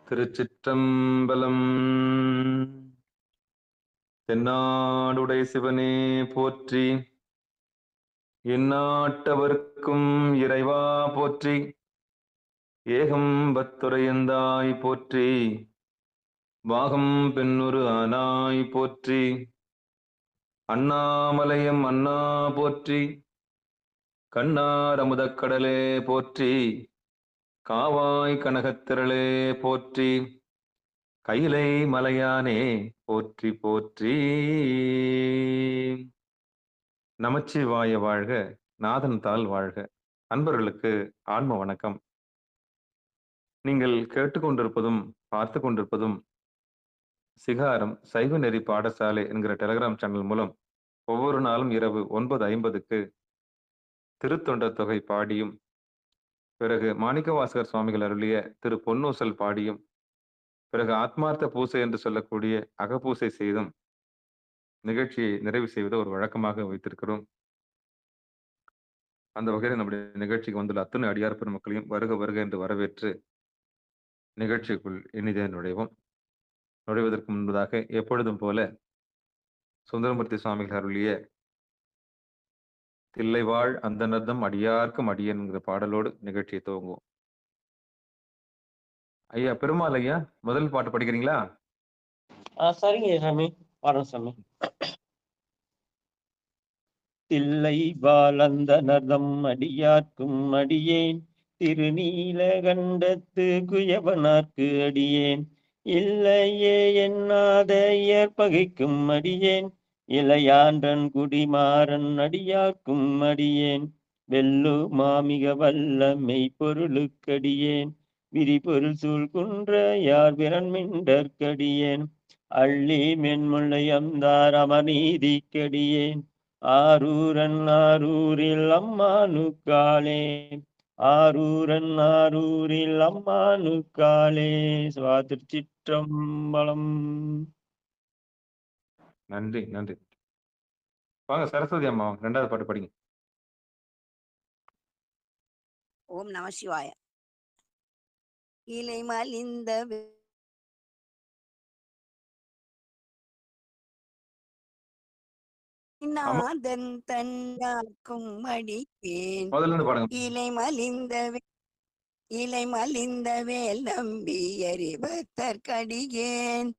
திருச்சிற்றம்பலம். தென்னாடுடைய சிவனே போற்றி, எந்நாட்டவர்க்கும் இறைவா போற்றி, ஏகம்பத்துரையந்தாய் போற்றி, பாகம் பெண்ணுரு ஆனாய் போற்றி, அண்ணாமலையம் அண்ணா போற்றி, கண்ணார் அமுதக்கடலே போற்றி, காவாய் கனகத்திரளே போற்றி, கைலை மலையானே போற்றி போற்றி. நமச்சிவாய வாழ்க, நாதன் தாள் வாழ்க. அன்பர்களுக்கு ஆன்ம வணக்கம். நீங்கள் கேட்டுக்கொண்டிருப்பதும் பார்த்து கொண்டிருப்பதும் சிகாரம் சைவ நெறி பாடசாலை என்கிற டெலிகிராம் சேனல் மூலம் ஒவ்வொரு நாளும் இரவு 9:50க்கு திருத்தொண்டர் தொகை பாடியும், பிறகு மாணிக்கவாசகர் சுவாமிகள் அருளிய திரு பொன்னூசல் பாடியும், பிறகு ஆத்மார்த்த பூசை என்று சொல்லக்கூடிய அகப்பூசை செய்தும் நிகழ்ச்சியை நிறைவு செய்வதை ஒரு வழக்கமாக வைத்திருக்கிறோம். அந்த வகையில் நம்முடைய நிகழ்ச்சிக்கு வந்துள்ள அத்தனை அடியார் பெருமக்களையும் வருக வருக என்று வரவேற்று நிகழ்ச்சிக்குள் இனிதே நுழைவோம். நுழைவதற்கு முன்பதாக எப்பொழுதும் போல சுந்தரமூர்த்தி சுவாமிகள் அருளிய தில்லைவாழ் அந்த நர்தம் அடியார்க்கும் அடியன் என்கிற பாடலோடு நிகழ்ச்சியை துவங்குவோம். ஐயா பெருமாள் ஐயா, முதல் பாட்டு படிக்கிறீங்களா? சரிங்க சாமி, பாருங்க சாமி. தில்லை பாலந்த நர்தம் அடியார்க்கும் அடியேன், திருநீலகண்டத்து குயவனார்க்கு அடியேன், இல்லையே என்னாத இயற்பகைக்கும் அடியேன், இளையான்றன் குடிமாறன் அடியார்க்கும் அடியேன், வெல்லு மாமிக வல்ல மெய்ப்பொருளுக்கடியேன், விரிபொருள் சூழ் குன்ற யார் விரண்மிண்டற்கடியேன், அள்ளி மென்முள்ளையம்தார் அமர்நீதிக்கடியேன், ஆரூரன் ஆரூரில் அம்மானுக்காளே, ஆரூரன் ஆரூரில் அம்மானுக்காளே. திருச்சிற்றம்பலம். நன்றி நன்றி. வாங்க சரஸ்வதி அம்மா, ரெண்டாவது பாட்டு படிங்க. ஓம் நம சிவாய. இலை மலிந்த நாதன் தன்னாக்கும் மடிப்பேன், இலை மலிந்த வேல் நம்பி அறிவத்தற்கடியேன்,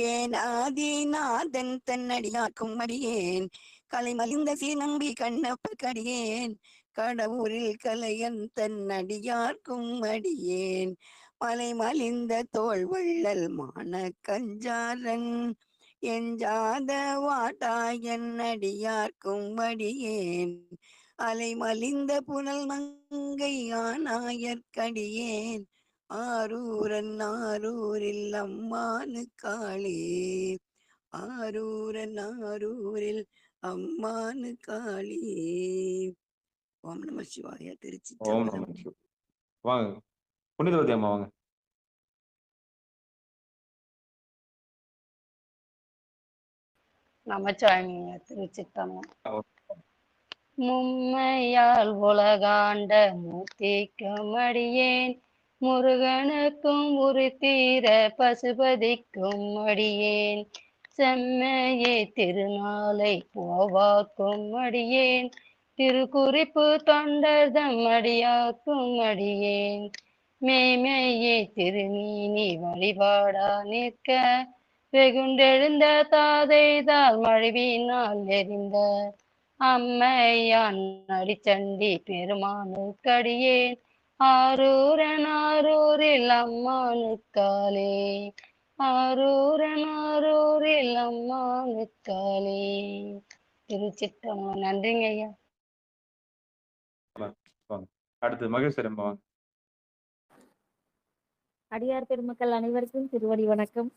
ஏனாதிநாதன் தன்னடியாக்கும் அடியேன், கலை மலிந்த சீநம்பி கண்ணப்பற்கடியேன், கடவுரில் கலையன் தன்னடியார்க்கும் அடியேன், மலை மலிந்த தோல் வள்ளல் மான கஞ்சாரன், எஞ்சாத வாட்டாயன் அடியார்க்கும் அடியேன், அலை மலிந்த புனல் மங்கை ஆனாயற்கடியேன், ஆரூரன் ஆரூரில் அம்மானுக்காளே, ஆரூரன் ஆரூரில் அம்மானுக்காளே. ஓம் நம சிவாய. திருச்சி. ஓம் நம சிவாய. வாங்க புனிதவதி அம்மா, வாங்க. நமச்சிவாய. திருச்சிற்றம்பலம். மும்மையால் உலகாண்ட மூர்த்திக்கும் அடியேன், முருகனுக்கும் உருத்தீர பசுபதிக்கும் அடியேன், செம்மையே திருநாளை போவாக்கும் அடியேன், திருக்குறிப்பு தொண்டர்தம் அடியாக்கும் அடியேன், மேமையே திருமீனி வழிபாடா நிற்க வெகுண்டெழுந்த தாதைதால் மழைவினால் எரிந்த அம்மையான் அடிச்சண்டி பெருமானுக்கடியேன், ஆரூரன் ஆரூரில் அம்மானுக்காளே, ஆரூரன் ஆரூரில் அம்மானுக்காளே. திருச்சிற்றம்பலம். நன்றிங்க ஐயா. அடுத்து மகேஸ்வரி அம்மா, வாங்க. அடியார் பெருமக்கள் அனைவருக்கும் திருவடி வணக்கம்.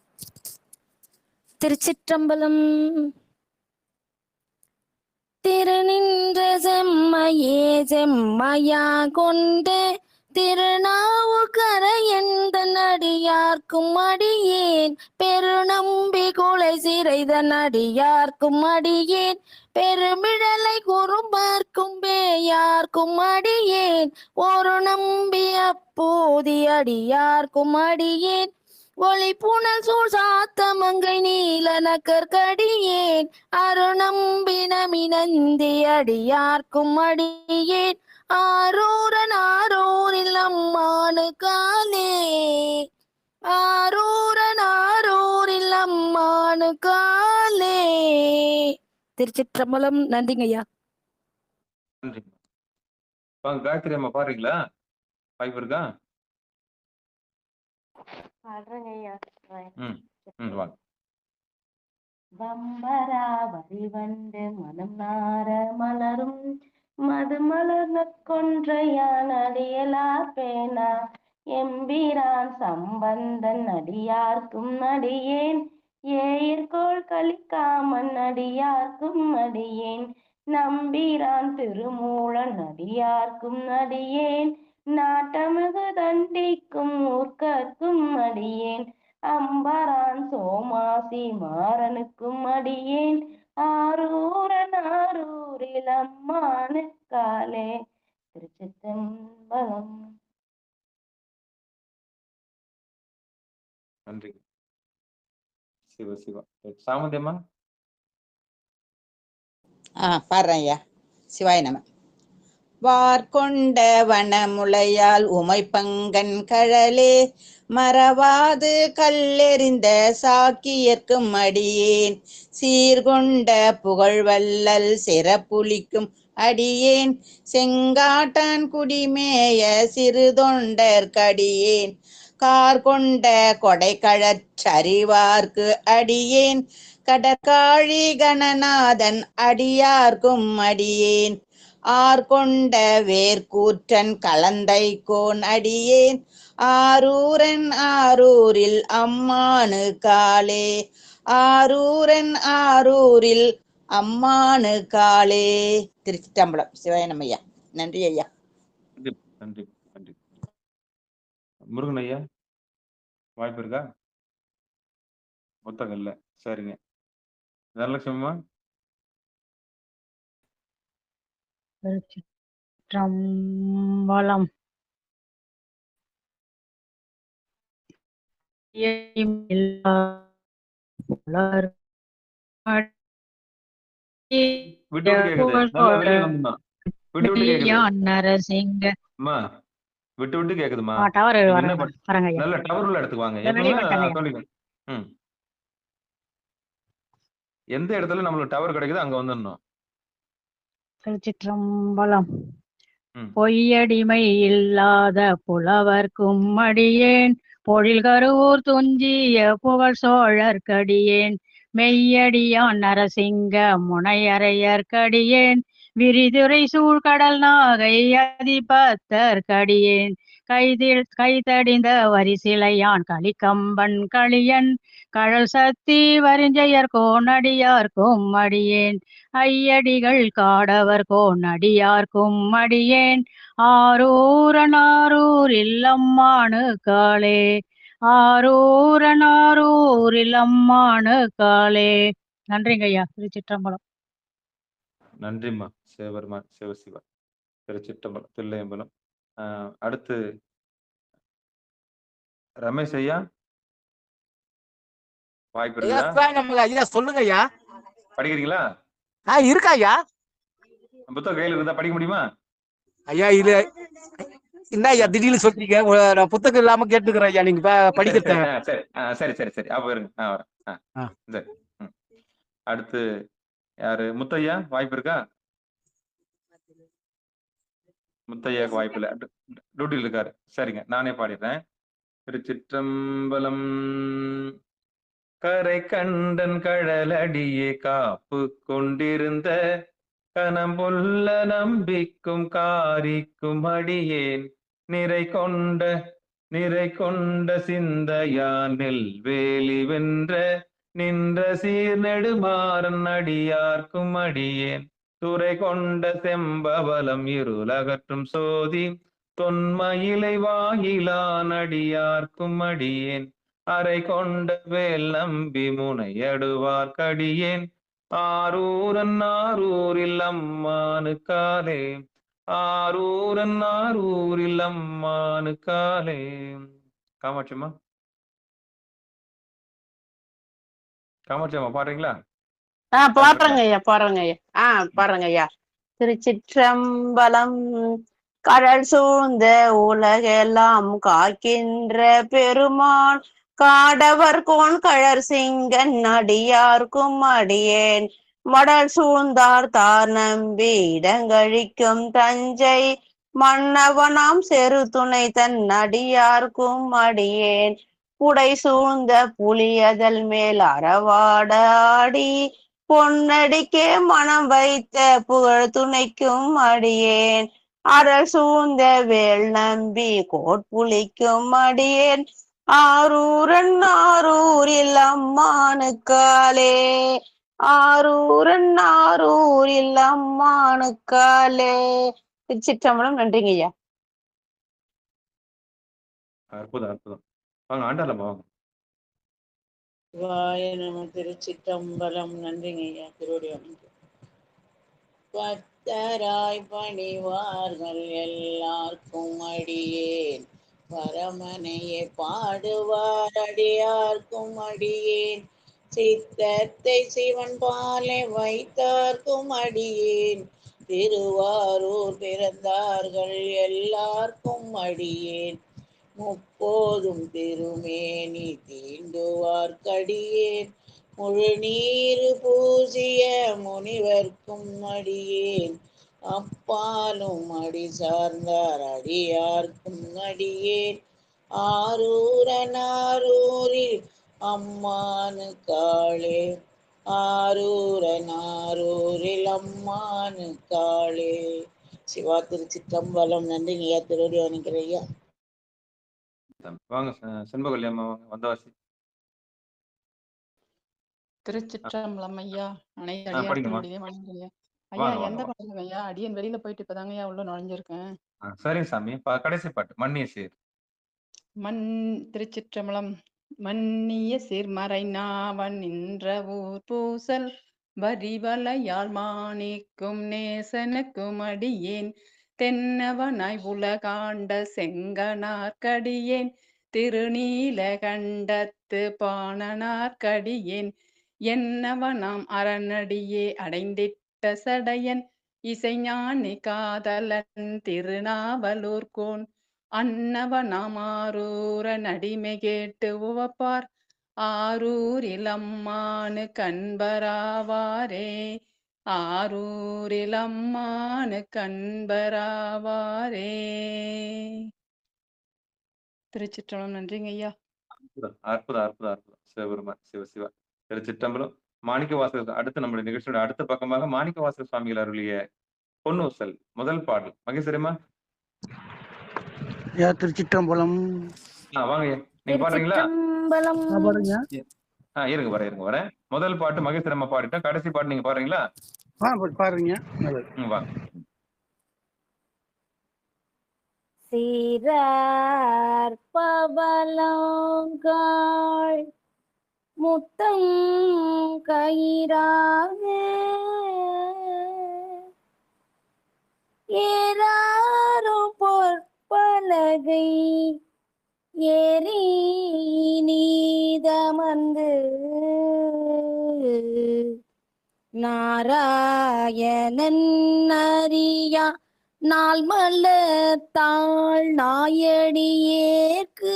திருச்சிற்றம்பலம். திருநின்ற செம்மையே செம்மையா கொண்டு திருநாவுக்கரையன் அடியார்க்கும் அடியேன், பெருநம்பி கொலை சிறைதன் அடியார்க்கும் அடியேன், பெருமிழலை குறும்பார்க்கும் பேயார்க்கும் அடியேன், ஒரு நம்பி அப்போதி அடியார்க்கும் அடியேன், ஒளி புனல் சூழ் சாத்தமங்கை நீலனக்கற்கடியேன், அருநம்பி நமினந்தி அடியார்க்கும் அடியேன், ஆரூரன் ஆரூரில் அம்மானு காலே, ஆரூரன் ஆரூரில் அம்மானு காலே. திருச்சிற்றம்பலம். நன்றிங்க ஐயா. நன்றி. வாங்க காயத்ரி அம்மா பாடுறீங்களா? வாய்ப்பு இருக்கா? வாங்க. வம்பரா வரிவண்டு மனம் நார மலரும் மது மலர்ந்த கொன்றையான் அடியலார் பேனா, எம்பிரான் சம்பந்தன் அடியார்க்கும் அடியேன், ஏயிர்கோள் கலிக்காமன் அடியார்க்கும் அடியேன், நம்பிரான் திருமூலன் அடியார்க்கும் அடியேன், நாட்டமிகு தண்டிக்கும் ஊர்க்கற்கும் அடியேன், அம்பரான் சோமாசி மாறனுக்கும் அடியேன், ஆரூரன் ஆரூரில் அம்மானு காலே. திருச்சிற்றம்பலம். நன்றி. சிவ சிவா. சாமந்தியம்மா பாடுறேன் ஐயா. சிவாய நம. வார்கொண்ட வனமுலையால் உமைப்பங்கன் கழலே, மறவாது கல்லெறிந்த சாக்கியர்க்கும் அடியேன், சீர்கொண்ட புகழ்வல்லல் சிறப்புலிக்கும் அடியேன், செங்காட்டான் குடிமேய சிறுதொண்டர்க்கடியேன், கார்கொண்ட கொடைக்கழற்றறிவார்க்கு அடியேன், கடற்காழி கணநாதன் அடியார்க்கும் அடியேன், ஆர்கொண்ட வேர்க்கூற்றன் கலந்தைக்கோன் அடியேன், ஆரூரன் ஆரூரில் அம்மானு காலே, ஆரூரன் ஆரூரில் அம்மானு காலே. திருச்சிற்றம்பலம். சிவாயனம் ஐயா. நன்றி ஐயா. நன்றி. நன்றி. முருகன் ஐயா வாய்ப்பு இருக்கா? புத்தகம் இல்லை. சரிங்க. தனலட்சுமிமா. திருச்சிற்றம்பலம். விட்டு விட்டு கேக்குது. நல்லா வெளியே வந்துமா. விட்டு விட்டு கேக்குது. நரசிங்க அம்மா விட்டு விட்டு கேக்குதுமா. டவர் என்ன வரங்க. நல்ல டவர் உள்ள இடத்துக்கு வாங்க. சொல்லுங்க. எந்த இடத்துல நம்மளுக்கு டவர் கிடைக்குது அங்க வந்துடணும். திருச்சிற்றம்பலம். பொய்யடிமை இல்லாத புலவர்க்கும் அடியேன், பொழில் கருவூர் துஞ்சிய புகழ் சோழர்க்கடியேன், மெய்யடியான் நரசிங்க முனையறையர்க்கடியேன், விரிதுரை சூழ்கடல் நாகை அதிபத்தர்க்கடியேன், கைதடிந்த வரிசிலையான் கலிக்கம்பன் களியன், கழல் சக்தி வரிஞ்சையர் கோனடியார்க்கும் அடியேன், ஐயடிகள் காடவர் கோனடியார்க்கும் அடியேன், ஆரூரன் ஆரூரில் அம்மானு காலே, ஆரூரன் ஆரூரில் அம்மானு காலே. நன்றிங்க ஐயா. திருச்சிற்றம்பலம். நன்றிம்மா. சிவபெருமான் சிவசிவா. திருச்சிற்றம்பலம் தில்லையம்பலம். அடுத்து ரமேஷ் ஐயா வாய்ப்பு இருக்கா? சொல்லுங்க ஐயா. படிக்கிறீங்களா? இருக்கா ஐயா. புத்தகம் கையில் இருந்தா படிக்க முடியுமா? ஐயா இல்ல என்ன ஐயா திடீர்னு சொல்றீங்க? நான் புத்தகம் இல்லாம கேட்டுக்கிறேன் ஐயா. நீங்க படிக்கிறத. சரி சரி சரி. அப்ப இருங்க. வரேன். சரி. அடுத்து யாரு? முத்தையா வாய்ப்பு இருக்கா? முத்தையாக்கு வாய்ப்பு இல்லை. டியூட்டியில் இருக்காரு. சரிங்க, நானே பாடிடுறேன். திருச்சிற்றம்பலம். கரை கண்டன் கழலடியே காப்பு கொண்டிருந்த கனம்பொல்ல நம்பிக்கும் காரிக்கும் அடியேன், நிறை கொண்ட சிந்தையான் நெல்வேலி வென்ற நின்ற சீர் நெடுமாறன் அடியார்க்கும் அடியேன், துறை கொண்ட செம்பவலம் இருளகற்றும் சோதி தொன்மயிலை வாயிலான் அடியார்க்கும் அடியேன் அரை கொண்ட வேல் நம்பி முனையடுவார் கடியேன் ஆரூரன் ஆரூரில் அம்மானுக்காலே ஆரூரன் ஆரூரில் அம்மானுக்காலே. காமாட்சியம்மா காமாட்சியம்மா பாடுறீங்களா? பாடுறேங்க ஐயா பாடுறேங்க ஐயா பாடுறேங்க ஐயா. திருச்சிற்றம்பலம். கடல் சூழ்ந்த உலகெல்லாம் காக்கின்ற பெருமான் காடவர் கோன் கழற் சிங்கன் அடியார்க்கும் அடியேன் மடல் சூழ்ந்தார் தார் நம்பி இடங்கழிக்கும் தஞ்சை மன்னவனாம் செரு துணை தன் அடியார்க்கும் அடியேன் புடை சூழ்ந்த புலியதல் மேல் அறவாட ஆடி பொன்னடிக்கே மனம் வைத்த புகழ் துணைக்கும் அடியேன் அறல் சூழ்ந்த வேல் நம்பி கோட்புலிக்கும் அடியேன் ஆரூரன் ஆரூரில் அம்மானுக்காலே ஆரூரன் ஆரூரில் அம்மானுக்காலே. திருச்சிற்றம்பலம். நன்றிங்க ஐயா. அற்புதம் அற்புதம். வாங்க ஆண்டாளம்மா வாங்க. வாய நம. திருச்சிற்றம்பலம். நன்றிங்க ஐயா. திருவடி வணக்கம். பக்தராய் பணிவார்கள் எல்லாருக்கும் அடியேன் பரமனையே பாடுவார் அடியார்க்கும் அடியேன் சித்தத்தை சிவன் பாலை வைத்தார்க்கும் அடியேன் திருவாரூர் பிறந்தார்கள் எல்லாருக்கும் அடியேன் முப்போதும் திருமேனி தீண்டுவார்க்கடியேன் முழு நீரு பூசிய முனிவர்க்கும் அடியேன் அப்பாலும் அடி சார்ந்தார் அடியார்க்கும் அடியேன் ஆரூரன் ஆரூரில் அம்மானுக்காளே ஆரூரன் ஆரூரில் அம்மானுக்காளே. சிவா. திருச்சிற்றம்பலம். நன்றிங்கய்யா. திருவடி வணங்குறேன். வாங்க செண்பகல்யாம்மா வாங்க. வந்தவாசி. திருச்சிற்றம்பலம் ஐயா. அனைத்து படிங்கம்மா. அடியார்களுடைய வணங்குங்க ஐயா. வாங்க எந்த வாங்க. பாடலுங்க ஐயா? அடியன் வெளியில போயிட்டு இப்பதாங்க ஐயா உள்ள நுழைஞ்சிருக்கேன். சரிங்க சாமி. கடைசி பாட்டு மன்னிய சீர். திருச்சிற்றம்பலம். மன்னிய சீர்மறை நாவன் நின்ற ஊர் பூசல் வரிவலையால் மாணிக்கும் நேசனுக்கும் அடியேன் தென்னவனாய் உலகாண்ட செங்கனார்க்கடியேன் திருநீலகண்டத்து பாணனார்க்கடியேன் என்னவனாம் அரணடியே அடைந்திட்ட சடையன் இசைஞானி காதலன் திருநாவலூர்கோன் அன்னவனாம் ஆரூரன் அடிமை கேட்டு உவப்பார் ஆரூரில் அம்மானு கண்பராவாரே ஆரூரில் அம்மானு கண்பராவாரே. திருச்சிற்றம்பலம். நன்றிங்க ஐயா. அற்புதம் அற்புதம் அற்புதம் அற்புதம். சிவபெருமான் சிவ சிவா. திருச்சிற்றம்பலம். மாணிக்க வாசகர். அடுத்து நம்முடைய நிகழ்ச்சியோட அடுத்த பக்கமாக மாணிக்க வாசகர் சுவாமிகள் அருளிய பொன்னூசல் முதல் பாடல். மகேஸ்வரிமா. திருச்சிற்றம்பலம். வாங்க. நீங்க பாடுறீங்களா? இருங்க வரேன். முதல் பாட்டு மகேஸ்வரம்மா பாடிட்டா, கடைசி பாட்டு நீங்க பாடுறீங்களா? பாருங்க. வாங்க. சீரார் பவளங்காள் முத்தம் கயிறாக ஏறாரும் பொற்பலகை ஏறி நீதமந்து நாராயணன் அறியா நாள் மலத்தாள் நாயடியேற்கு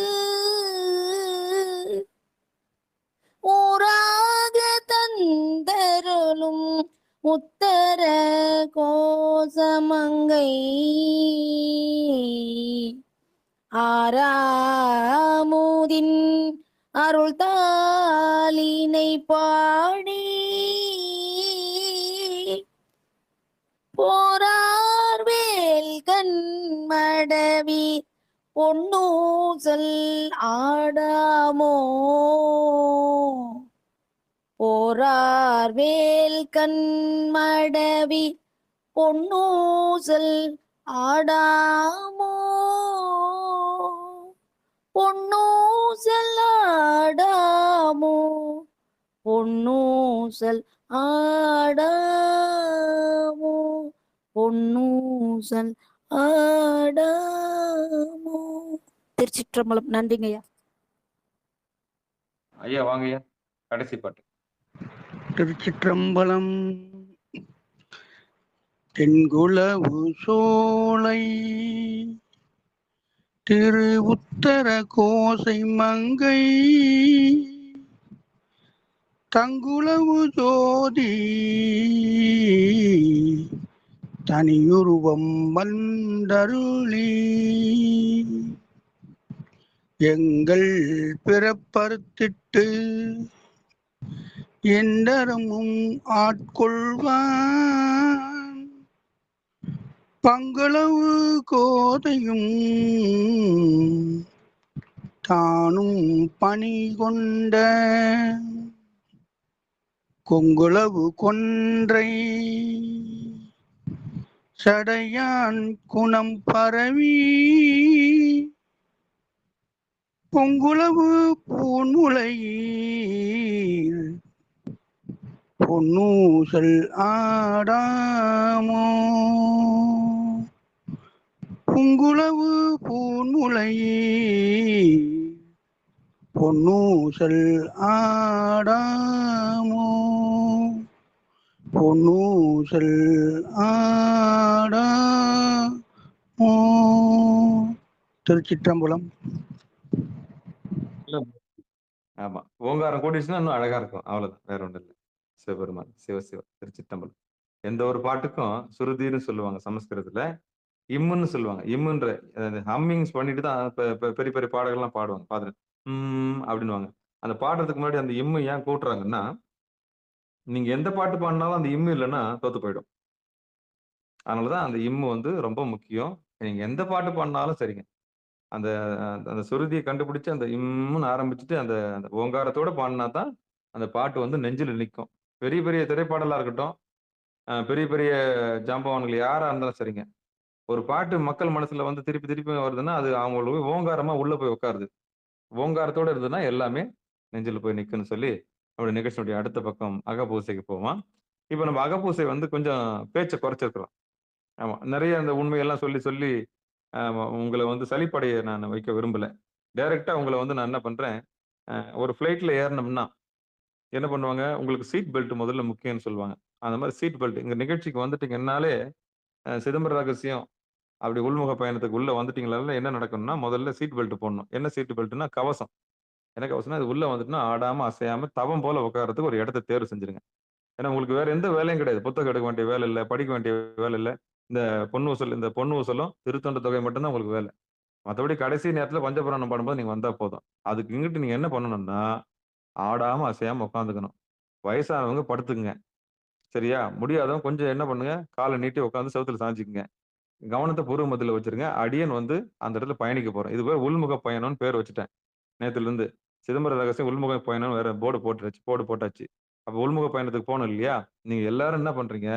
ஊராக தந்தருளும் உத்தர கோசமங்கை ஆராமுதின் அருள் தாளினை பாடி போரார் வேல் கண்மடவி பொன்னூசல் ஆடாமோ போரார் வேல் கண்மடவி பொன்னூசல் ஆடாமோ பொன்னூசல் ஆடாமோ பொன்னூசல் ஆடாமோ பொன்னூசல் ஆடாமோ. திருச்சிற்றம்பலம். நன்றிங்க ஐயா. ஐயா வாங்க ஐயா, கடைசி பாட்டு. திருச்சிற்றம்பலம். தென்குலவு சோலை திரு உத்தர கோசை மங்கை தங்குலவு ஜோதி தனியுருவம் வந்தருளி எங்கள் பிறப்பறுத்திட்டு எந்தரமும் ஆட்கொள்வான் பங்களவு கோதையும் தானும் பணி கொண்ட கொங்குளவு கொன்றை சடையான் குணம் பரவி பொங்குளவு பூன்முலையில் பொன்னூசல் ஆடாமோ பொங்குளவு பூன்முலையில் பொன்னூசல் ஆடாமோ பொன்னூசல் ஆடாமோ. திருச்சிற்றம்பலம். ஆமா, ஓங்காரம் கூட்டிச்சுன்னா இன்னும் அழகா இருக்கும். அவ்வளவுதான், வேற ஒன்றும் இல்லை. சிவபெருமான் சிவ சிவ திருச்சிற்றம்பலம். எந்த ஒரு பாட்டுக்கும் சுருதின்னு சொல்லுவாங்க சமஸ்கிருதத்துல, இம்முன்னு சொல்லுவாங்க. இம்முன்ற ஹம்மிங்ஸ் பண்ணிட்டு தான் பெரிய பெரிய பாடல்கள்லாம் பாடுவாங்க. பாடுறது அப்படின்னுவாங்க. அந்த பாடுறதுக்கு முன்னாடி அந்த இம்மு ஏன் கூட்டுறாங்கன்னா, நீங்க எந்த பாட்டு பாடினாலும் அந்த இம்மு இல்லைன்னா தோத்து போயிடும். அதனாலதான் அந்த இம்மு வந்து ரொம்ப முக்கியம். நீங்க எந்த பாட்டு பாடினாலும் சரிங்க, அந்த அந்த சுருதியை கண்டுபிடிச்சு அந்த இம்முன்னு ஆரம்பிச்சுட்டு அந்த அந்த ஓங்காரத்தோட பாடினா தான் அந்த பாட்டு வந்து நெஞ்சில் நிற்கும். பெரிய பெரிய திரைப்பாடலா இருக்கட்டும், பெரிய பெரிய ஜாம்பவான்கள் யாரா இருந்தாலும் சரிங்க, ஒரு பாட்டு மக்கள் மனசுல வந்து திருப்பி திருப்பி வருதுன்னா அது அவங்களுக்கு ஓங்காரமா உள்ள போய் உட்காருது. ஓங்காரத்தோட இருந்ததுன்னா எல்லாமே நெஞ்சில போய் நிக்குன்னு சொல்லி நம்முடைய நிகழ்ச்சியுடைய அடுத்த பக்கம் அகப்பூசைக்கு போவோம். இப்ப நம்ம அகப்பூசை வந்து கொஞ்சம் பேச்சை குறைச்சிருக்கிறோம். ஆமா, நிறைய அந்த உண்மையெல்லாம் சொல்லி சொல்லி உங்களை வந்து சலிப்படைய நான் வைக்க விரும்பல. டைரக்டா உங்களை வந்து நான் என்ன பண்றேன், ஒரு ஃபிளைட்ல ஏறினோம்னா என்ன பண்ணுவாங்க, உங்களுக்கு சீட் பெல்ட் முதல்ல முக்கியம்னு சொல்லுவாங்க. அந்த மாதிரி சீட் பெல்ட் இங்க நிகழ்ச்சிக்கு வந்துட்டீங்கன்னாலே சிதம்பர ரகசியம் அப்படி உள்முக பயணத்துக்கு உள்ள வந்துட்டீங்களால என்ன நடக்கணும்னா, முதல்ல சீட் பெல்ட் போடணும். என்ன சீட் பெல்ட்னா கவசம். என்ன கவசம்னா, இது உள்ள வந்துட்டுனா ஆடாம அசையாம தவம் போல உட்கார்றதுக்கு ஒரு இடத்த தேர்வு செஞ்சிருங்க. ஏன்னா உங்களுக்கு வேற எந்த வேலையும் கிடையாது. புத்தகம் எடுக்க வேண்டிய வேலை இல்ல, படிக்க வேண்டிய வேலை இல்ல. இந்த பொன்னு ஊசலும் திருத்தொண்ட தொகை மட்டும் தான் உங்களுக்கு வேலை. மத்தபடி கடைசி நேரத்துல பஞ்சபுராணம் பாடும்போது நீங்க வந்தா போதும். அதுக்கு இங்கிட்டு நீங்க என்ன பண்ணணும்னா, ஆடாம அசையாம உட்காந்துக்கணும். வயசானவங்க படுத்துக்குங்க. சரியா? முடியாதவங்க கொஞ்சம் என்ன பண்ணுங்க, கால நீட்டி உட்கார்ந்து செவுத்துல சாய்ஞ்சுக்குங்க. கவனத்த பூர்வ மத்தியில வச்சிருங்க. அடியேன் வந்து அந்த இடத்துல பயணிக்க போறேன். இது பேர் உள்முக பயணம்னு பேர் வச்சுட்டேன். நேத்துல இருந்து. சிதம்பர ரகசியம் உள்முக பயணம் வேற போர்டு போட்டாச்சு. அப்ப உள்முக பயணத்துக்கு போகணும் இல்லையா? நீங்க எல்லாரும் என்ன பண்றீங்க,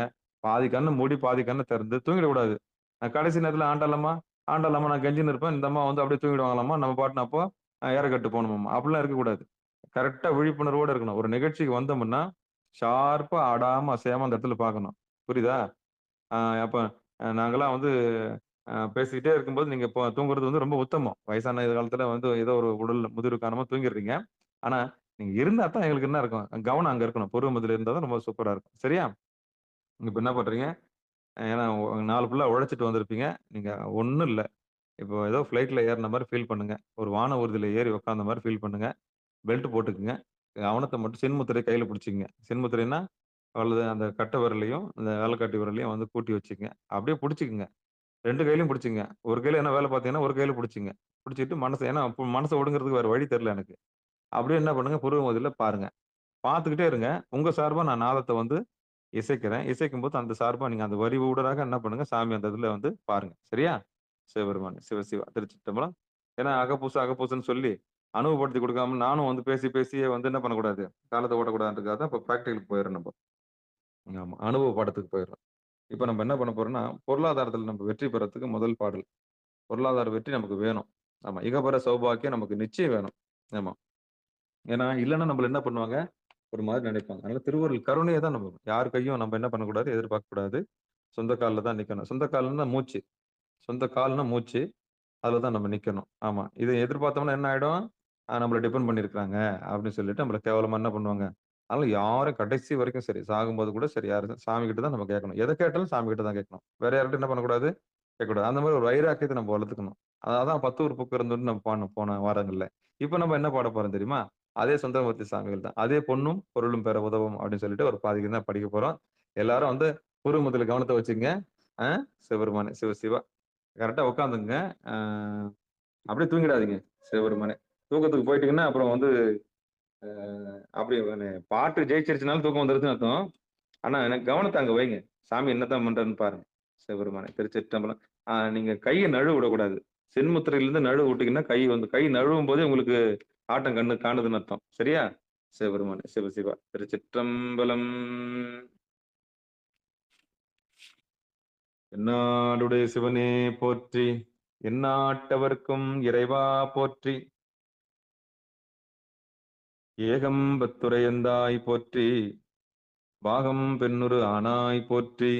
பாதி கண்ண மூடி, பாதி கண்ண திறந்து தூங்கிடக்கூடாது. நான் கடைசி நேரத்துல ஆண்டாளம்மா, ஆண்டாளம்மா நான் கெஞ்சின்னு இருப்பேன். இந்த அம்மா வந்து அப்படியே தூங்கிடுவாங்களாம்மா. நம்ம பாட்டுன்னு அப்போ ஏறக்கட்டு போகணுமாம்மா. அப்படிலாம் இருக்கக்கூடாது. கரெக்ட்டா விழிப்புணர்வோட இருக்கணும். ஒரு நிகழ்ச்சிக்கு வந்தோம்னா, ஷார்ப்பா ஆடாம, அசையாம அந்த இடத்துல பார்க்கணும். புரியுதா? அப்ப நாங்கலாம் வந்து பேசிக்கிட்டே இருக்கும்போது நீங்க தூங்குறது வந்து ரொம்ப உத்தமம். வயசான காலத்துல வந்து ஏதோ ஒரு உடல் முதிர்வு காரணமா தூங்கிடுறீங்க. ஆனா, நீங்க இருந்தா தான் எங்களுக்கு என்ன இருக்கும், கவனம் அங்க இருக்கணும். பூர்வ மத்தியில இருந்தா தான் ரொம்ப சூப்பரா இருக்கும். சரியா? இப்ப என்ன பண்றீங்க, ஏன்னா நாள் ஃபுல்லா உழைச்சுட்டு வந்திருப்பீங்க. நீங்க ஒண்ணும் இல்ல. இப்போ ஏதோ ஃப்ளைட்ல ஏறுன மாரி ஃபீல் பண்ணுங்க. ஒரு வான ஊர்தியில ஏறி உட்கார்ந்த மாரி ஃபீல் பண்ணுங்க. பெல்ட் போட்டுக்குங்க. கவனத்த மட்டும் சின்முத்திரை கையில புடிச்சுக்கங்க. சின்முத்திரைன்னா, வலது அந்த கட்டை விரலையும், அந்த வேலைக்காட்டி விரலையும் வந்து கூட்டி வச்சுக்கங்க. அப்படியே புடிச்சுக்கங்க. 2 கையிலயும் புடிச்சுங்க. ஒரு கையில என்ன வேலை பார்த்தீங்கன்னா, ஒரு கையில புடிச்சுங்க. புடிச்சுட்டு ஏன்னா மனச ஒடுங்குறதுக்கு வேற வழி தெரியல எனக்கு. அப்படியே என்ன பண்ணுங்க, புருவ மத்தியில பாருங்க. பார்த்துக்கிட்டே இருங்க. உங்க சார்பா நான் நாதத்த வந்து இசைக்கிறேன். இசைக்கும்போது அந்த சார்பா நீங்க அந்த வரி ஊடராக என்ன பண்ணுங்க, சாமி அந்த இதுல வந்து பாருங்க. சரியா? சிவபெருமான் சிவ சிவா திருச்சிற்றம்பலம். ஏன்னா அகப்பூசன்னு சொல்லி அனுபவப்படுத்தி குடுக்காம நானும் வந்து பேசி பேசியே வந்து என்ன பண்ணக்கூடாது, காலத்த ஓட்டக்கூடாதுன்றதுக்காக தான் இப்ப பிராக்டிகலுக்கு போயிடுறோம் நம்ம. ஆமா. அனுபவ பாடத்துக்கு போயிடுறோம். இப்ப நம்ம என்ன பண்ண போறோம்னா, பொருளாதாரத்துல நம்ம வெற்றி பெறத்துக்கு முதல் பாடல். பொருளாதார வெற்றி நமக்கு வேணும். ஆமா. இகபர சௌபாக்கியம் நமக்கு நிச்சயம் வேணும். ஆமா. ஏன்னா, இல்லன்னா நம்மள என்ன பண்ணுவாங்க? ஒரு மாதிரி நினைப்பாங்க. அதனால திருவருள் கருணைய தான் நம்ம யார் கையும் நம்ம என்ன பண்ணக்கூடாது? எதிர்பார்க்க கூடாது. சொந்த கால்ல தான் நிக்கணும். சொந்த கால்னா மூச்சு. சொந்த கால்னா மூச்சு. அதுல தான் நம்ம நிக்கணும். ஆமா. இத எதிர்பார்த்தோம்னா என்ன ஆயிடும்? நம்மள டிபெண்ட் பண்ணியிருக்காங்க அப்படின்னு சொல்லிட்டு நம்மள கேவலமா என்ன பண்ணுவாங்க? அதனால யாரும் கடைசி வரைக்கும் சரி, சாகும்போது கூட சரி, யாரும் சாமி கிட்ட தான் நம்ம கேட்கணும். எத கேட்டாலும் சாமி கிட்ட தான் கேட்கணும். வேற யார்கிட்டயும் என்ன பண்ணக்கூடாது? கேட்கக்கூடாது. அந்த மாரி ஒரு வைராக்கியத்த நம்ம வளர்த்துக்கணும். அதான் 10 ஊர் புக்கு இருந்துன்னு நம்ம பாடுனோம் போன வாரங்கள்ல. இப்ப நம்ம என்ன பாட போறோம் தெரியுமா? அதே சுந்தரமூர்த்தி சாமிகள் தான். அதே பொன்னும் பொருளும் பெற உதவும் அப்படின்னு சொல்லிட்டு ஒரு பாதிக்கு தான் படிக்க போறோம். எல்லாரும் வந்து முதல்ல கவனத்த வச்சுக்கங்க. அ சிவபெருமானே சிவ சிவா. கரெக்ட்டா உட்காந்துங்க. அ அப்படியே தூங்கிடாதீங்க. சிவபெருமானே. தூக்கத்துக்கு போயிட்டீங்கன்னா, அப்புறம் வந்து அ அப்படி பாட்டு ஜெயிச்சிருச்சுனாலும் தூக்கம் வந்துருதுன்னு அர்த்தம். ஆனா எனக்கு கவனத்த அங்க வைங்க. சாமி என்னத்தான் பண்றாருன்னு பாருங்க. சிவபெருமானே திருச்சிற்றம்பலம். நீங்க கைய நழுவ விடக்கூடாது. சென்முத்திரையிலிருந்து நழுவ விட்டீங்கன்னா, கை நழுவும் போதே உங்களுக்கு ஆட்டம் கண்ணு காணுதுன்னு அர்த்தம். சரியா? சிவபெருமானே சிவ சிவா. திருச்சிற்றம்பலம். எந்நாடுடைய சிவனே போற்றி. எந்நாட்டவர்க்கும் இறைவா போற்றி. ஏகம்பத்துரையந்தாய் போற்றி. பாகம் பெண்ணுரு ஆனாய் போற்றி.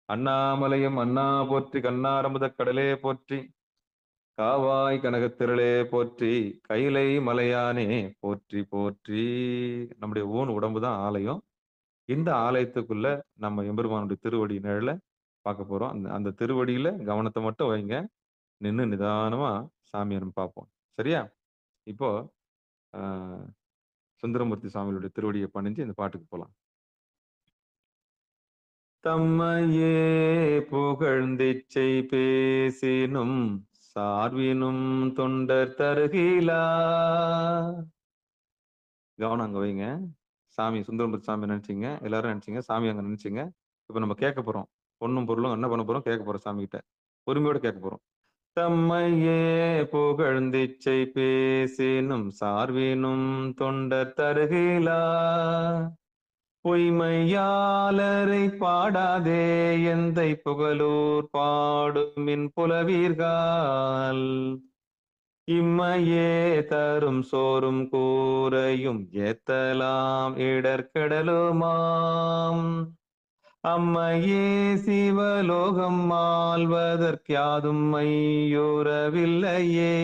அண்ணாமலையும் அண்ணா போற்றி. கண்ணாரமுதக் கடலே போற்றி. காவாய் கனகத்திரளே போற்றி. கைலை மலையானே போற்றி போற்றி. நம்முடைய ஊன் உடம்பு தான் ஆலயம். இந்த ஆலயத்துக்குள்ள நம்ம எம்பெருமானுடைய திருவடி நிழல பார்க்க போறோம். அந்த திருவடியில கவனத்த மட்டும் வைங்க. நின்னு நிதானமா சாமிய நம்ம பார்ப்போம். சரியா? இப்போ அ சுந்தரமூர்த்தி சாமிகளுடைய திருவடிய பணிஞ்சு இந்த பாட்டுக்கு போலாம். தம்மையே புகழ்ந்திச்சை பேசினும் சார்பினும் தொண்டர் தருகிலா. கவனம் அங்க வைங்க. சாமி சுந்தரமூர்த்தி சாமி நினைச்சீங்க. எல்லாரும் நினைச்சீங்க. சாமி அங்க நினைச்சீங்க. இப்ப நம்ம கேட்க போறோம். பொன்னும் பொருளும் என்ன பண்ண போறோம்? கேட்க போறோம் சாமிகிட்ட. உரிமையோட கேட்க போறோம். தம்மையே புகழ்ந்திச்சை பேசினும் சார்பினும் தொண்டர் தருகிலா. பொய்மையாளரை பாடாதே எந்தை புகழூர் பாடுமின் புலவீர்கள். இம்மையே தரும் சோறும் கூரையும் ஏத்தலாம் இடர்கடலுமாம். அம்மையே சிவலோகம் ஆள்வதற்காதும் மையுறவில்லையே.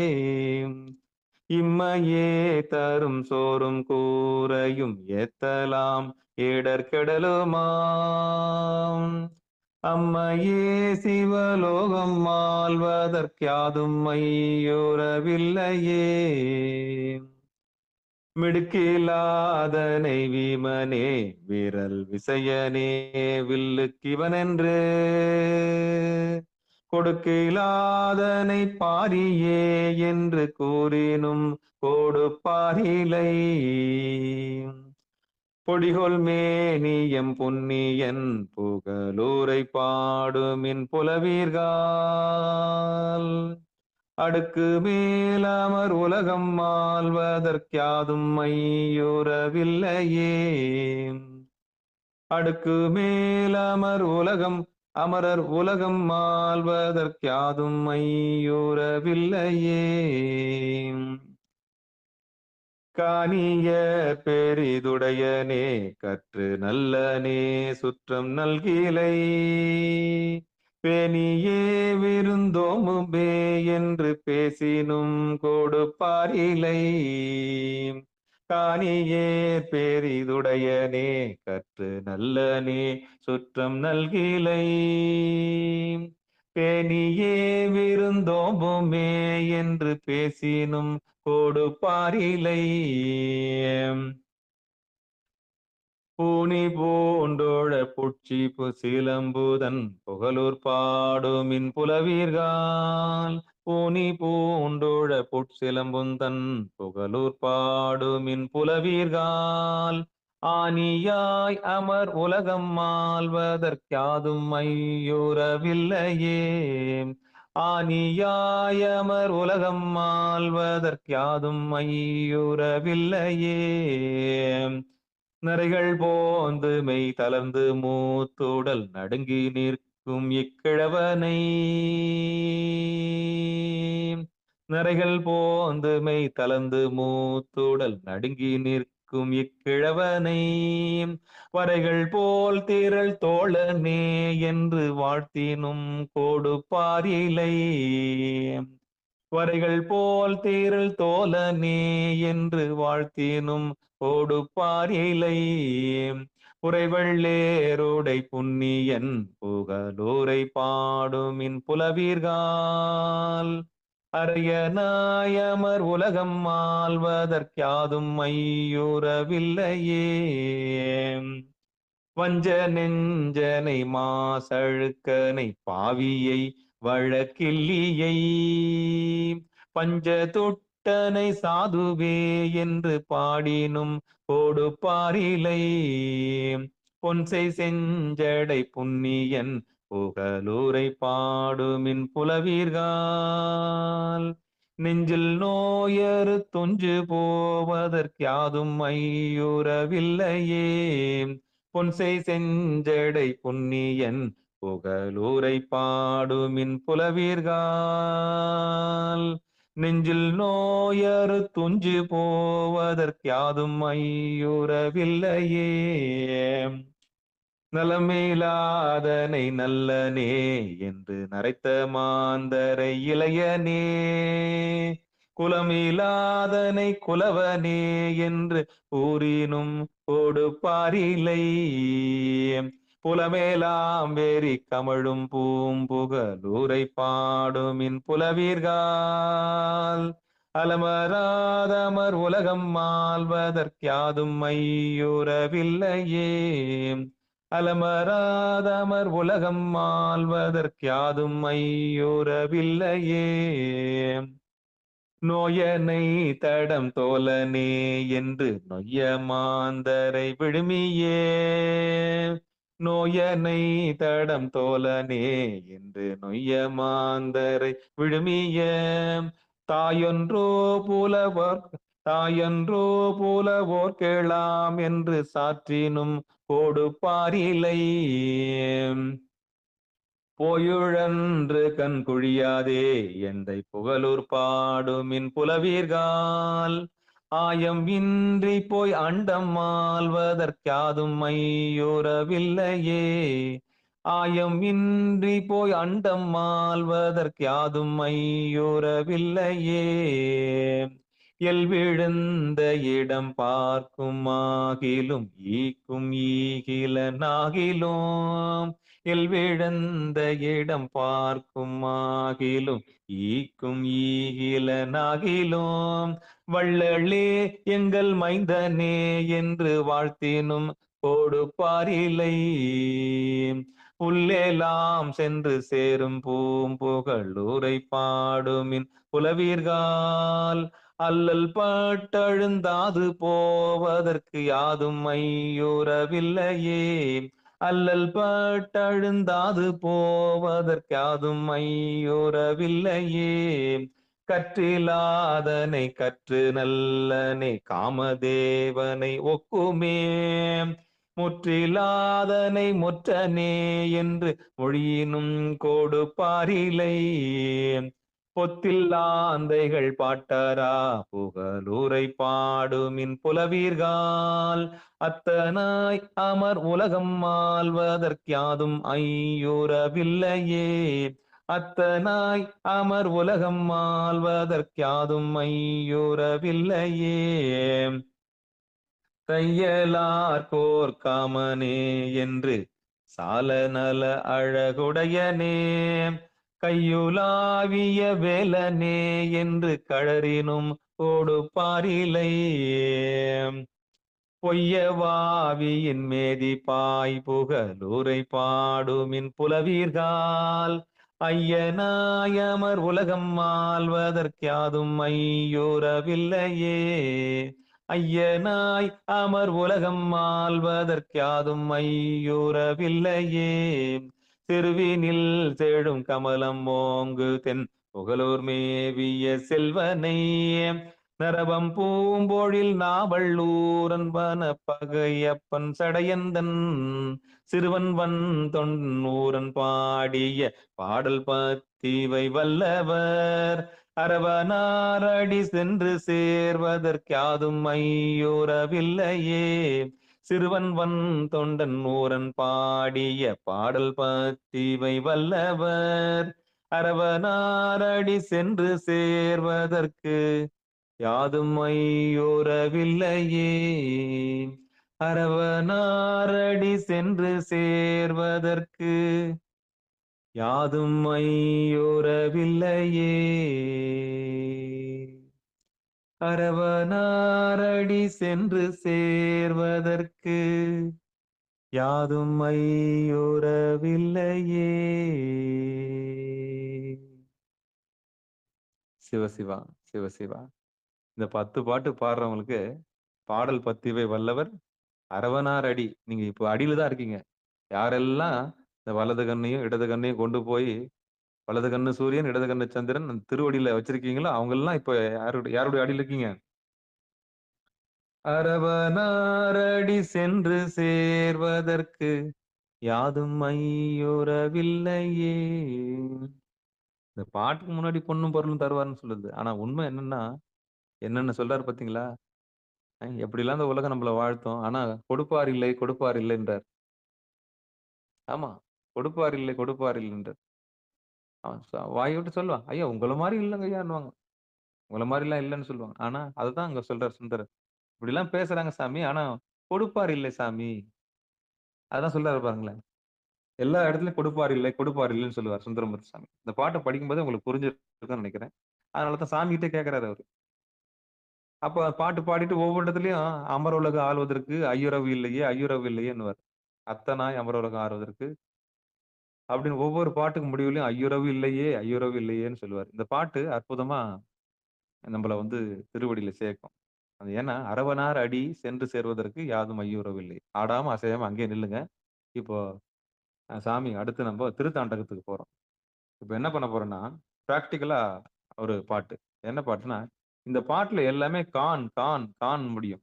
இம்மையே தரும் சோறும் கூரையும் ஏத்தலாம் இடர்கடலுமாம். அம்மையே சிவலோகம் ஆள்வதற்காதும் மையுறவில்லையே. மிடுக்கிலாதனை வீமனே விரல் விசையனே வில்லுக்கிவனென்று. கொடுக்கிலாதனை பாரியே என்று கூறினும் கொடுப்பாரிலை. பொடிகொள் மேனியம் புன்னியன் புகழூரை பாடுமின் புலவீர்கள். அடுக்கு மேலமர் உலகம் ஆள்வதற்காதும் மையுறவில்லையே. அடுக்கு மேலமர் உலகம் அமரர் உலகம் ஆள்வதற்காதும் மையுறவில்லையே. காணிய பெரிதுடையனே கற்று நல்லனே சுற்றம் நல்கிலை. பேணியே விருந்தோமுபே என்று பேசினும் கொடுப்பாரிலை. காணியே பெரிதுடையனே கற்று நல்லனே சுற்றம் நல்கிலை. பேணியே விருந்தோம்புமே என்று பேசினும் கொடுப்பாரிலை. பூனி பூண்டோழ புட்சி சிலம்புதன் புகழூர் பாடுமின் புலவீர்கள். பூனி பூண்டோழ புட்சிலம்புந்தன் புகழூர் பாடுமின் புலவீர்கள். ஆனியாய் அமர் உலகம் ஆள்வதற்காதும் மையுறவில்லையே. ஆனியாய் அமர் உலகம் ஆள்வதற்காதும் மையுறவில்லையே. நரைகள் போந்து மெய் தளர்ந்து மூத்துடல் நடுங்கி நிற்கும் இக்கிழவனை. நரைகள் போந்து மெய் தளர்ந்து மூத்துடல் நடுங்கி நிற்கும் இக்கிழவனை வரைகள் போல் திரள் தோழனே என்று வாழ்த்தினும் கோடுபாரிலை. வரைகள் போல் திரள் தோழனே என்று வாழ்த்தினும் கோடுபாரிலை. உறைவள்ளேருடை புண்ணியன் புகழூரை பாடுமின் புலவீர்கால் அறைய நாயமர் உலகம் ஆள்வதற்காதும் மையுறவில்லையே. வஞ்ச நெஞ்சனை மாசழுக்கனை பாவியை வழக்கில்லியை பஞ்ச தொட்டனை சாதுவே என்று பாடினும் கோடுபாரிலை. பொன்சை செஞ்சடை புண்ணியன் புகழூரை பாடுமின் புலவீர்கால் நெஞ்சில் நோயறு துஞ்சு போவதற்காதும் மையுறவில்லையே. பொன்சை செஞ்சடை புண்ணியன் புகழூரை பாடுமின் புலவீர்கால் நெஞ்சில் நோயறு துஞ்சு போவதற்காதும் மையுறவில்லையே. நலமேலாதனை நல்லனே என்று நரைத்த மாந்தரை இளையனே குலமேலாதனை குலவனே என்று கூறினும் கோடுபாரிலை. புலமேலாம் வேரி கமழும் பூம்புகழூரை பாடுமின் புலவீர்கால் அலமராதமர் உலகம் ஆள்வதற்காதும் மையுறவில்லையே. அலமராதமர் உலகம் ஆள்வதற்காதும் மையுறவில்லையே. நோயனை தடம் தோலனே என்று நொய்ய மாந்தரை விழுமியே. நோயனை தடம் தோலனே என்று நொய்ய மாந்தரை விழுமிய தாயொன்றோ புலவோர் கேளாம் என்று சாற்றினும் கோடுபாரிலை. போயுழன்று கண் குழியாதே எந்தை புகழூர் பாடுமின் புலவீர்கால் ஆயம் இன்றி போய் அண்டம் ஆள்வதற்காதும் மையுறவில்லையே. ஆயம் இன்றி போய் அண்டம் ஆள்வதற்காதும் மையுறவில்லையே. விழுந்த இடம் பார்க்கும் ஆகிலும் ஈக்கும் ஈகிலனாகிலும் விழுந்த இடம் பார்க்கும் ஆகிலும் ஈக்கும் ஈகிலனாகிலும் வள்ளலே எங்கள் மைந்தனே என்று வாழ்த்தினும் கோடுபாரிலை. புல்லேலாம் சென்று சேரும் பூம்புகழூரை பாடுமின் புலவீர்கால் அல்லல் பட்டழுந்தாது போவதற்கு யாதும் மையுறவில்லையே. அல்லல் பட்டழுந்தாது போவதற்காதும் மையுறவில்லையே. கற்றிலாதனை கற்று நல்லனை காமதேவனை ஒக்குமே. முற்றிலாதனை முற்றனே என்று மொழியினும் கோடுபாரிலை. பொத்தில்லாந்தைகள் பாட்டரா புகழூரை பாடுமின் புலவீர்கால் அத்தனாய் அமர் உலகம் ஆள்வதற்காதும் ஐயுறவில்லையே. அத்தனாய் அமர் உலகம் ஆள்வதற்காதும் ஐயுறவில்லையே. தையலார்கோர் காமனே என்று சால நல அழகுடையனே கையுலாவிய வேலனே என்று கழறினும் கோடுபாரிலை. பொய்யவாவியின் மேதி பாய் புகழூரை பாடுமின் புலவீர்கால் ஐயனாயமர் உலகம் ஆள்வதற்காதும் ஐயுறவில்லையே. ஐயனாய் அமர் உலகம் ஆள்வதற்காதும் ஐயுறவில்லையே. திருவினில் செழும் கமலம் ஓங்கு தென் புகழூர் மேவிய செல்வனை நரவம் பூம்பொழில் நாவள்ளூரன் வன பகையப்பன் சடையந்தன் சிறுவன்வன் தொன்னூரன் பாடிய பாடல் பத்திவை வல்லவர் அரவனாரடி சென்று சேர்வதற்காதும் ஐயுறவில்லையே. சிறுவன் தொண்டன் ஊரன் பாடிய பாடல் பத்திவை வல்லவர். அரவனாரடி சென்று சேர்வதற்கு யாதும் ஐயுறவில்லையே. அரவனாரடி சென்று சேர்வதற்கு யாதும் ஐயுறவில்லையே. அரவனாரடி சென்று சேர்வதற்கு யாதும் ஐயுறவில்லையே. சிவசிவா சிவசிவா. இந்த 10 பாட்டு பாடுறவங்களுக்கு பாடல் பத்திவை வல்லவர் அரவனார் அடி. நீங்க இப்போ அடியில தான் இருக்கீங்க. யாரெல்லாம் இந்த வலது கண்ணையும் இடது கண்ணையும் கொண்டு போய் வலது கண்ணு சூரியன் இடது கண்ணு சந்திரன் அந்த திருவடியில வச்சிருக்கீங்களோ அவங்க எல்லாம் இப்ப யாருடைய அடியில இருக்கீங்க? அரவனாரடி சென்று சேர்வதற்கு யாதும் ஐயுறவில்லையே. இந்த பாட்டுக்கு முன்னாடி பொண்ணும் பொருளும் தருவார்னு சொல்லுது. ஆனா உண்மை என்னன்னு சொல்றாரு பாத்தீங்களா? எப்படிலாம் இந்த உலகம் நம்மள வாழ்த்தும். ஆனா கொடுப்பார் இல்லை கொடுப்பார் இல்லைன்றார். ஆமா, கொடுப்பார் இல்லை கொடுப்பார் இல்லைன்றார். வாய் விட்டு சொல்லுவான், ஐயா உங்கள மாதிரி இல்லைங்க ஐயான்னுவாங்க. உங்கள மாதிரி எல்லாம் இல்லைன்னு சொல்லுவாங்க. ஆனா அதுதான் அங்க சொல்றார் சுந்தரர். இப்படி எல்லாம் பேசுறாங்க சாமி, ஆனா கொடுப்பார் இல்லை சாமி. அதான் சொல்றாரு பாருங்களேன். எல்லா இடத்துலயும் கொடுப்பார் இல்லைன்னு சொல்லுவார் சுந்தரமூர்த்தி சாமி. இந்த பாட்டை படிக்கும்போது உங்களுக்கு புரிஞ்சிருக்குன்னு நினைக்கிறேன். அதனாலதான் சாமி கிட்டே கேட்கிறாரு அவரு. அப்ப பாட்டு பாடிட்டு ஒவ்வொரு இடத்துலயும் அமர உலகம் ஆள்வதற்கு ஐயுறவு இல்லையேன்னுவார். அத்தனாய் அமர உலகம் ஆள்வதற்கு அப்படின்னு ஒவ்வொரு பாட்டுக்கு முடிவுலயும் ஐயுறவு இல்லையேன்னு சொல்லுவார். இந்த பாட்டு அற்புதமா நம்மள திருவடியில சேர்க்கும். அது ஏன்னா அரவனார் அடி சென்று சேர்வதற்கு யாதும் ஐயுறவு இல்லை. ஆடாம அசையாம அங்கேயே நில்லுங்க. இப்போ சாமி அடுத்து நம்ம திருத்தாண்டகத்துக்கு போறோம். இப்ப என்ன பண்ண போறோம்னா பிராக்டிக்கலா ஒரு பாட்டு. என்ன பாட்டுன்னா இந்த பாட்டுல எல்லாமே கான் கான் கான் முடியும்.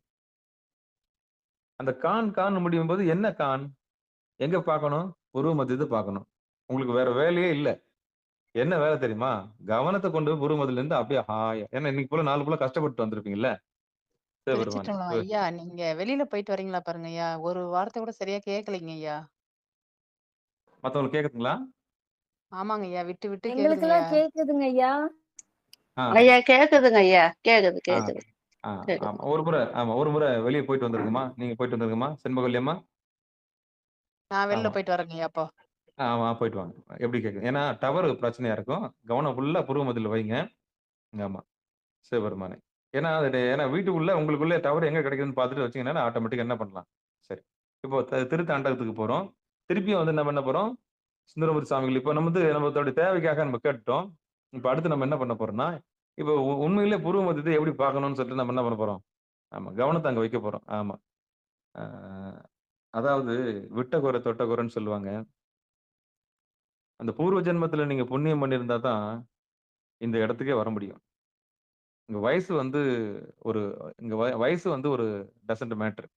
அந்த கான் முடியும் போது என்ன கான் எங்க பார்க்கணும்? புருவ மத்தியத்தை பார்க்கணும். உங்களுக்கு வேற வேலையே இல்ல. என்ன வேலை தெரியுமா? கவனத்தை கொண்டு புருவ மத்தியில இருந்து அப்படியே ஹாயா. ஏன்னா இன்னைக்கு போல 4 போல கஷ்டப்பட்டு வந்திருப்பீங்கல்ல. சிவபெருமான் திருச்சிற்றம்பலம் ஐயா, நீங்க வெளியில போயிட்டு வரீங்களா பாருங்க ஐயா. ஒரு வார்த்தை கூட சரியா கேட்கலைங்க ஐயா. மத்தவங்களுக்கு கேக்குதுங்களா? ஆமாங்க ஐயா, விட்டு விட்டு கேக்குதுங்க எங்களுக்கெல்லாம் ஐயா. கேக்குதுங்க ஐயா. ஐயா கேக்குதுங்க ஐயா, கேக்குது ஆ, கேக்குது ஆ, கேக்குது. ஆமா. ஒரு முறை வெளியே போயிட்டு வந்திருக்குமா? நீங்க போயிட்டு வந்திருக்குமா செண்பகல்யம்மா? நான் வெளில ஆமா. போயிட்டு வரேங்க ஐயா அப்போ. ஆமா போயிட்டு வாங்க. எப்படி கேக்குது? ஏன்னா டவர் பிரச்சனையா இருக்கும். கவனம் ஃபுல்லா புருவ மத்தியில வைங்க. ஆமா. சிவபெருமானே. ஏன்னா வீட்டுக்குள்ள உங்களுக்குள்ள டவர் எங்க கிடைக்குதுன்னு பார்த்துட்டு வச்சீங்கன்னா ஆட்டோமேட்டிக்கா என்ன பண்ணலாம். சரி. இப்போ திருத்தாண்டகத்துக்கு போறோம். திருப்பியும் என்ன பண்ண போறோம்? சுந்தரமூர்த்தி சாமிகள் இப்போ நம்மளோட தேவைக்காக நம்ம கேட்டுட்டோம். இப்ப அடுத்து நம்ம என்ன பண்ண போறோம்னா, இப்போ உண்மையிலே புருவ மத்தியத்தை எப்படி பார்க்கணும்னு சொல்லிட்டு நம்ம என்ன பண்ண போறோம்? ஆமா. கவனத்த அங்க வைக்க போறோம். ஆமா. அ அதாவது விட்ட குறை தொட்ட குறைன்னு சொல்லுவாங்க. அந்த பூர்வ ஜென்மத்துல நீங்க புண்ணியம் பண்ணியிருந்தா தான் இந்த இடத்துக்கே வர முடியும். உங்க வயசு ஒரு வயசு ஒரு டசன்ட் மேட்டர்.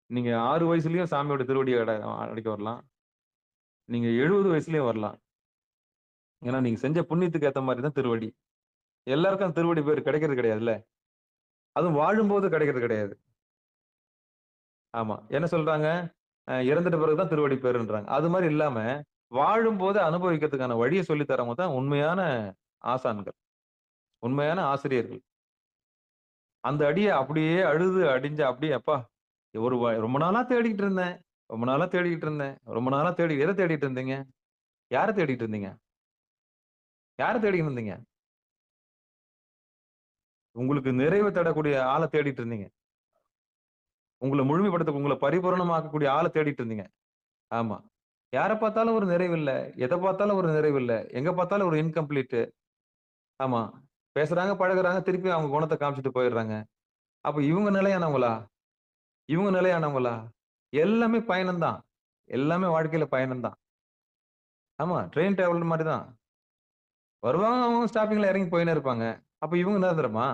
நீங்க 6 வயசுலயும் சாமியோட திருவடிய அடைக்க வரலாம். நீங்க 70 வயசுலயும் வரலாம். ஏன்னா நீங்க செஞ்ச புண்ணியத்துக்கு ஏத்த மாதிரி தான் திருவடி. எல்லாருக்கும் அந்த திருவடி பேர் கிடைக்கிறது கிடையாதுல்ல. அதுவும் வாழும்போது கிடைக்கிறது கிடையாது. ஆமா. என்ன சொல்றாங்க? இறந்துட்ட பிறகு தான் திருவடி பேருன்றாங்க. அது மாதிரி இல்லாம வாழும்போது அனுபவிக்கிறதுக்கான வழிய சொல்லி தரவங்க தான் உண்மையான ஆசான்கள். உண்மையான ஆசிரியர்கள். அந்த அடிய அப்படியே அழுது அடிஞ்சு அப்படியே அப்பா ரொம்ப நாளா தேடிக்கிட்டு இருந்தேன். ரொம்ப நாளா தேடிக்கிட்டு இருந்தேன். ரொம்ப நாளா எத தேடிட்டு இருந்தீங்க? யார தேடிட்டு இருந்தீங்க? யார தேடிட்டு இருந்தீங்க? உங்களுக்கு நிறைவு தரக்கூடிய ஆள தேடிட்டு இருந்தீங்க. உங்கள முழுமைப்படுத்த உங்கள பரிபூரணமாக்கக்கூடிய ஆள தேடிட்டு இருந்தீங்க. ஆமா. யார பார்த்தாலும் ஒரு நிறைவு இல்ல. எத பார்த்தாலும் ஒரு நிறைவு இல்ல. எங்க பார்த்தாலும் ஒரு இன்கம்ப்ளீட். ஆமா. பேசுறாங்க, பழகுறாங்க, திருப்பி அவங்க குணத்த காமிச்சுட்டு போயிடுறாங்க. அப்ப இவங்க நிலையானவங்களா? இவங்க நிலையானவங்களா? எல்லாமே பயணம் தான். எல்லாமே வாழ்க்கையில பயணம் தான். ஆமா. ட்ரெயின் டிராவல் மாரி தான். வருவாங்க, அவங்க ஸ்டாப்பிங்ல இறங்கி போயினே இருப்பாங்க. அப்ப இவங்க நிரந்தரமா?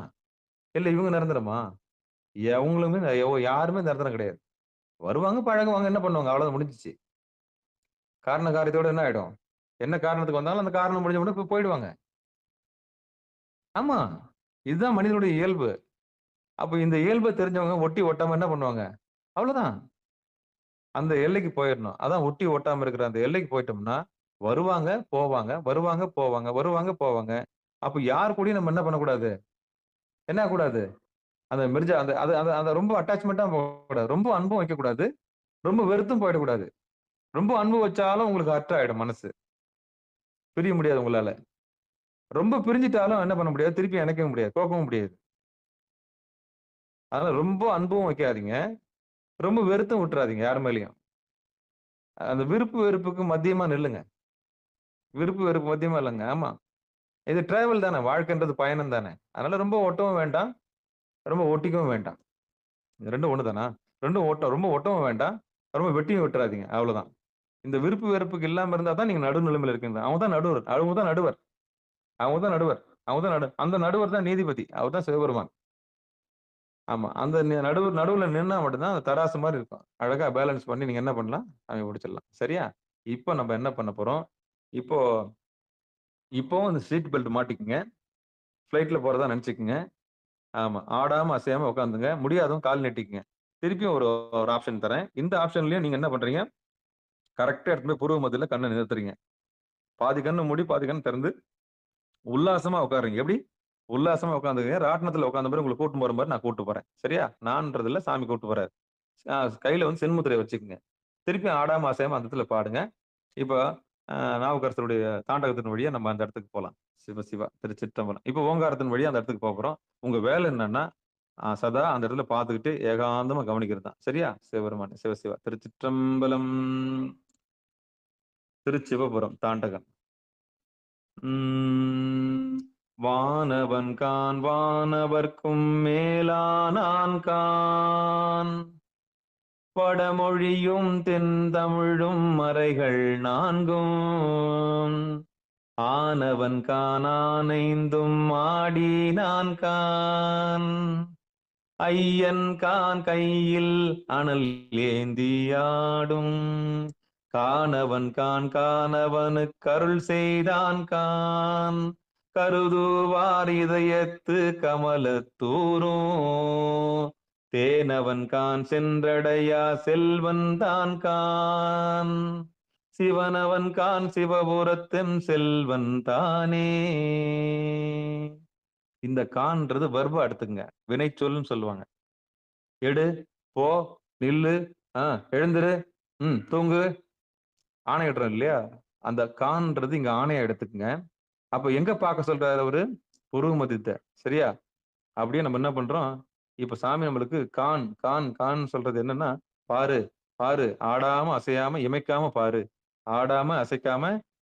இல்ல இவங்க நிரந்தரமா? அவங்களுமே யாருமே நிரந்தரம் கிடையாது. வருவாங்க, பழகுவாங்க, என்ன பண்ணுவாங்க? அவ்வளவுதான் முடிஞ்சுச்சு. காரண காரியத்தோட என்ன ஆயிடும்? என்ன காரணத்துக்கு வந்தாலும் அந்த காரணம் முடிஞ்ச உடனே போயிடுவாங்க. ஆமா. இதுதான் மனிதனுடைய இயல்பு. அப்ப இந்த இயல்பை தெரிஞ்சவங்க ஒட்டி ஒட்டாம என்ன பண்ணுவாங்க? அவ்வளவுதான். அந்த எல்லைக்கு போயிரணும். அதான் ஒட்டி ஒட்டாம இருக்கிற அந்த எல்லைக்கு போயிட்டோம்னா, வருவாங்க, போவாங்க, வருவாங்க, போவாங்க, வருவாங்க, போவாங்க. அப்ப யார் கூடயும் நம்ம என்ன பண்ணக்கூடாது? என்ன ஆகக்கூடாது? அந்த மெர்ஜா அந்த அது அத அத ரொம்ப அட்டாச்மென்ட்டா போகக்கூடாது. ரொம்ப அன்பும் வைக்கக்கூடாது. ரொம்ப வெறுத்தும் போயிடக்கூடாது. ரொம்ப அன்பு வச்சாலும் உங்களுக்கு ஹர்ட் ஆயிடும் மனசு. பிரிய முடியாது உங்களால. ரொம்ப பிரிஞ்சுட்டாலும் என்ன பண்ண முடியாது? திருப்பி இணைக்கவும் முடியாது. கோக்கவும் முடியாது. அதனால ரொம்ப அன்பும் வைக்காதீங்க. ரொம்ப வெறுத்தும் விட்டுறாதீங்க யார் மேலயும். அந்த விருப்பு வெறுப்புக்கு மத்தியமா நில்லுங்க. விருப்பு வெறுப்பு மத்தியமா இல்லங்க. ஆமா. இது டிராவல் தானே. வாழ்க்கைன்றது பயணம் தானே. அதனால ரொம்ப ஒட்டவும் வேண்டாம். ரொம்ப ஒட்டிக்கவும் வேண்டாம். இது 2ம் ஒண்ணு தானா? 2ம் ரொம்ப ஒட்டவும் வேண்டாம். ரொம்ப வெட்டியும் விட்டுறாதீங்க. அவ்வளவுதான். இந்த விருப்பு வெறுப்புக்கு இல்லாம இருந்தா தான் நீங்க நடுநிலைமையில இருக்கீங்க. அவங்க தான் நடுவர். அவங்க தான் நடுவர். அவங்க தான் நடுவர். அவங்க தான் அந்த நடுவர் தான் நீதிபதி. அவர் தான் சிவபெருமான். ஆமா. அந்த நடுவுல நின்னா மட்டும் தான் அந்த தராசு மாரி இருக்கும். அழகா பேலன்ஸ் பண்ணி நீங்க என்ன பண்ணலாம்? அங்க முடிச்சிடலாம். சரியா? இப்போ நம்ம என்ன பண்ண போறோம்? இப்போ இப்பவும் அந்த சீட் பெல்ட் மாட்டிக்கங்க. ஃப்ளைட்ல போறதா நெனச்சுக்கங்க. ஆமா. ஆடாம, அசையாம உட்காந்துங்க. முடியாதவங்க கால் நீட்டிக்கங்க. திருப்பியும் ஒரு ஒரு ஆப்ஷன் தரேன். இந்த ஆப்ஷன்லயும் நீங்க என்ன பண்றீங்க? கரெக்ட்டா எடுத்துட்டு போய் புருவ மத்தியில கண்ண நிறுத்துறீங்க. பாதி கண்ணு மூடி, பாதி கண் திறந்து உல்லாசமா உட்காருங்க. எப்படி? உல்லாசமா உட்காந்துக்கங்க. ராட்டினத்துல உட்கார்ந்த மாரி உங்கள கூட்டின்னு போற மாரி நான் கூட்டிட்டு போறேன். சரியா? நான்றது இல்ல, சாமி கூட்டிட்டு போறாரு. அ கையில வந்து சென்முத்திரைய வச்சுக்கங்க. திருப்பி ஆடாம, அசையாம அந்த இடத்துல பாடுங்க. இப்ப நாவுக்கரசருடைய தாண்டகத்தின் வழியா நம்ம அந்த இடத்துக்கு போலாம். சிவ சிவா திருச்சிற்றம்பலம். இப்ப ஓங்காரத்தின் வழியா அந்த இடத்துக்கு போப்போறோம். உங்க வேலை என்னன்னா, சதா அந்த இடத்துல பார்த்துக்கிட்டு ஏகாந்தமா கவனிக்கிறது தான். சரியா? சிவபெருமான் சிவ சிவா திருச்சிற்றம்பலம். திருச்சிவபுரம் தாண்டகம். வானவன் கான் வானவர்க்கும் மேலானான் கான் வடமொழியும் தென்தமிழும் மறைகள் 4ம் ஆனவன் கான் ஆனைந்தும் ஆடினான் கான் ஐயன் கான் கையில் அனல் ஏந்தியாடும் கானவன் கான் கானவனுக்கு அருள் செய்தான் கான் கருதுவார் இதயத்து கமலத்தூரும் தேனவன் கான் சென்றடையா செல்வன் தான் கான் சிவனவன் கான் சிவபுரத்தின் செல்வன் தானே. இந்த கான்றது வெர்பா எடுத்துங்க. வினைச்சொல்னு சொல்லுவாங்க. எடு, போ, நில்லு, எழுந்திரு, தூங்கு, ஆணையிடுறோம் இல்லையா? அந்த கான்றது இங்க ஆணையா எடுத்துக்கங்க. அப்ப எங்க பார்க்க சொல்றாரு அவரு? புருவ மத்தியத்த. சரியா? அப்படியே நம்ம என்ன பண்றோம்? இப்ப சாமி நம்மளுக்கு கான் கான் கான் சொல்றது என்னன்னா, பாரு பாரு, ஆடாம அசையாம இமைக்காம பாரு, ஆடாம அசைக்காம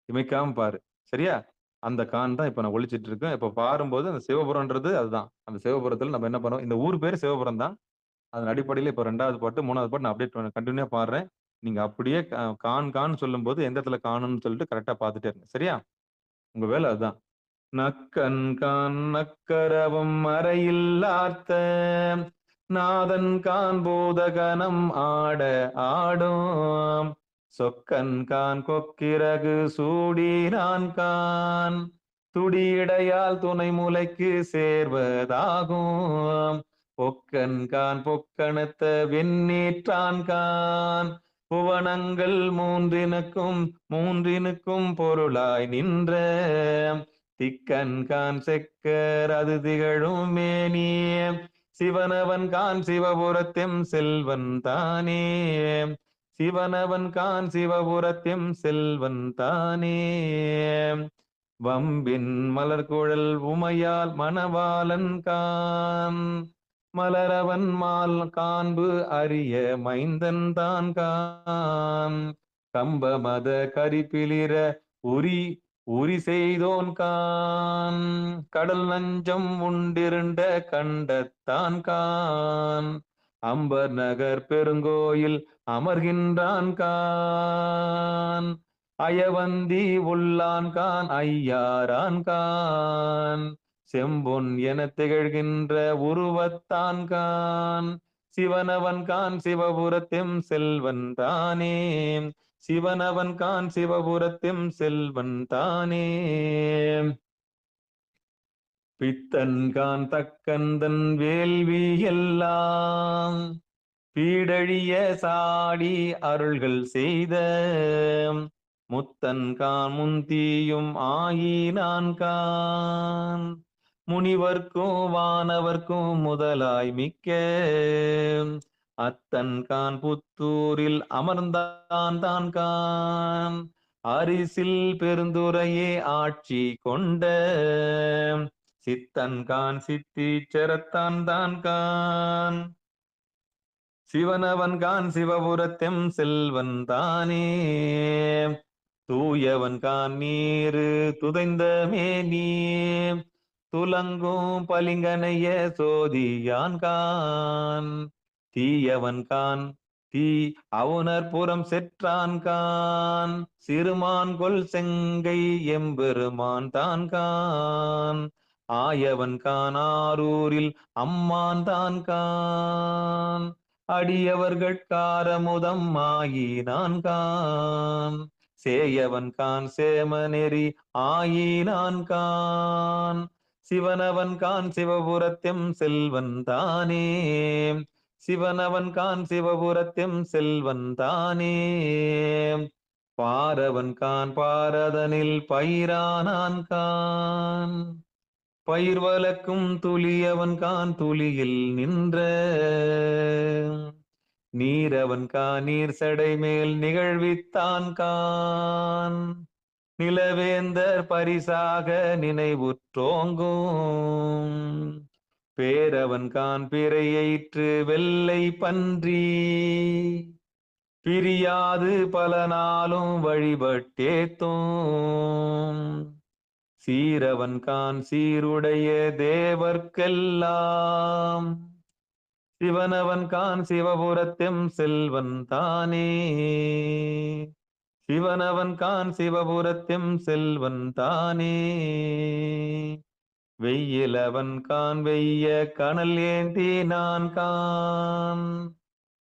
இமைக்காம பாரு. சரியா? அந்த கான் தான் இப்ப நான் ஒழிச்சிட்டு இருக்கேன். இப்ப பாரும்போது அந்த சிவபுரம்ன்றது அதுதான். அந்த சிவபுரத்துல நம்ம என்ன பண்ணோம்? இந்த ஊர் பேரு சிவபுரம் தான். அதன் அடிப்படையில இப்ப 2வது பாட்டு, 3வது பாட்டு நான் அப்படியே கன்டினியூவா பாடுறேன். நீங்க அப்படியே கான் கான் சொல்லும்போது எந்த இடத்துல காணும்னு சொல்லிட்டு கரெக்ட்டா பார்த்துட்டே இருங்க. சரியா? உங்க வேலை அதுதான். நக்கன் கான் நக்கரவும் மறையில் ஆர்த்த நாதன் கான் பூதகணம் ஆட ஆடும் சொக்கன் கான் கொக்கிரகு சூடினான் கான் துடியடையால் துணை முலைக்கு சேர்வதாகும் பொக்கன் கான் பொக்கணத்த வெண்ணீற்றான் கான் புவனங்கள் மூன்றினுக்கும் பொருளாய் நின்ற திக்கன் கான் செக்கர் அது திகழும் மேனிய சிவனவன் கான் சிவபுரத்திம் செல்வன் தானே சிவனவன் கான் சிவபுரத்திம் செல்வன் தானே வம்பின் மலர்குழல் உமையால் மணவாளன் கான் மலரவன் மால் காண்பு அரிய மைந்தன் தான் கான் கம்ப மத கரிப்பிலிர உரி செய்தோன் கான் கடல் நஞ்சம் உண்டிருண்ட கண்டத்தான் கான் அம்பர் நகர் பெருங்கோயில் அமர்கின்றான் கான் அயவந்தி உள்ளான் கான் ஐயாரான் கான் செம்பொன் என திகழ்கின்ற உருவத்தான் கான் சிவனவன் கான் சிவபுரத்திம் செல்வன் தானே சிவனவன் கான் சிவபுரத்திம் செல்வன் தானே. பித்தன்கான் தக்கந்தன் வேள்வி எல்லாம் பீடழிய சாடி அருள்கள் செய்த முத்தன்கான் முந்தியும் ஆயினான்கான் முனிவர்க்கும் வானவர்க்கும் முதலாய் மிக்க அத்தன்கான் புத்தூரில் அமர்ந்தான் தான்கான் அரிசில் பெருந்துரையே ஆட்சி கொண்ட சித்தன்கான் சித்தீச்சரத்தான் தான்கான் சிவனவன்கான் சிவபுரத்தெம் செல்வன் தானே தூயவன்கான் நீரு துதைந்த மேனி துலங்கும் பலிங்கனைய சோதியான்கான் தீயவன்கான் தீ அவுணர் புறம் செற்றான்கான் சிறுமான் கொல் செங்கை எம்பெருமான் தான்கான் ஆயவன்கான் ஆரூரில் அம்மான் தான்கான் அடியவர்கட்காரமுதம் ஆயினான்கான் சேயவன்கான் சேமநெறி ஆயினான்கான் சிவனவன்கான் சிவபுரத்தெம் செல்வன் தானே சிவனவன்கான் சிவபுரத்தெம் செல்வன் தானே பாரவன்கான் பாரதனில் பயிரானான்கான் பயிர் வளர்க்கும் துளியவன்கான் துளியில் நின்ற நீரவன்கான் நீர் சடை மேல் நிகழ்வித்தான்கான் நிலவேந்தர் பரிசாக நினைவுற்றோங்கும் பேரவன்கான் பிறையைற்று வெள்ளை பன்றி பிரியாது பல நாளும் வழிபட்டேத்தும் சீரவன்கான் சீருடைய தேவர்க்கெல்லாம் சிவனவன்கான் சிவபுரத்தெம் செல்வன் தானே சிவனவன்கான் சிவபுரத்தெம் செல்வன் தானே வெய்யிலவன்கான் வெய்ய கனல் ஏந்தி நான்கான்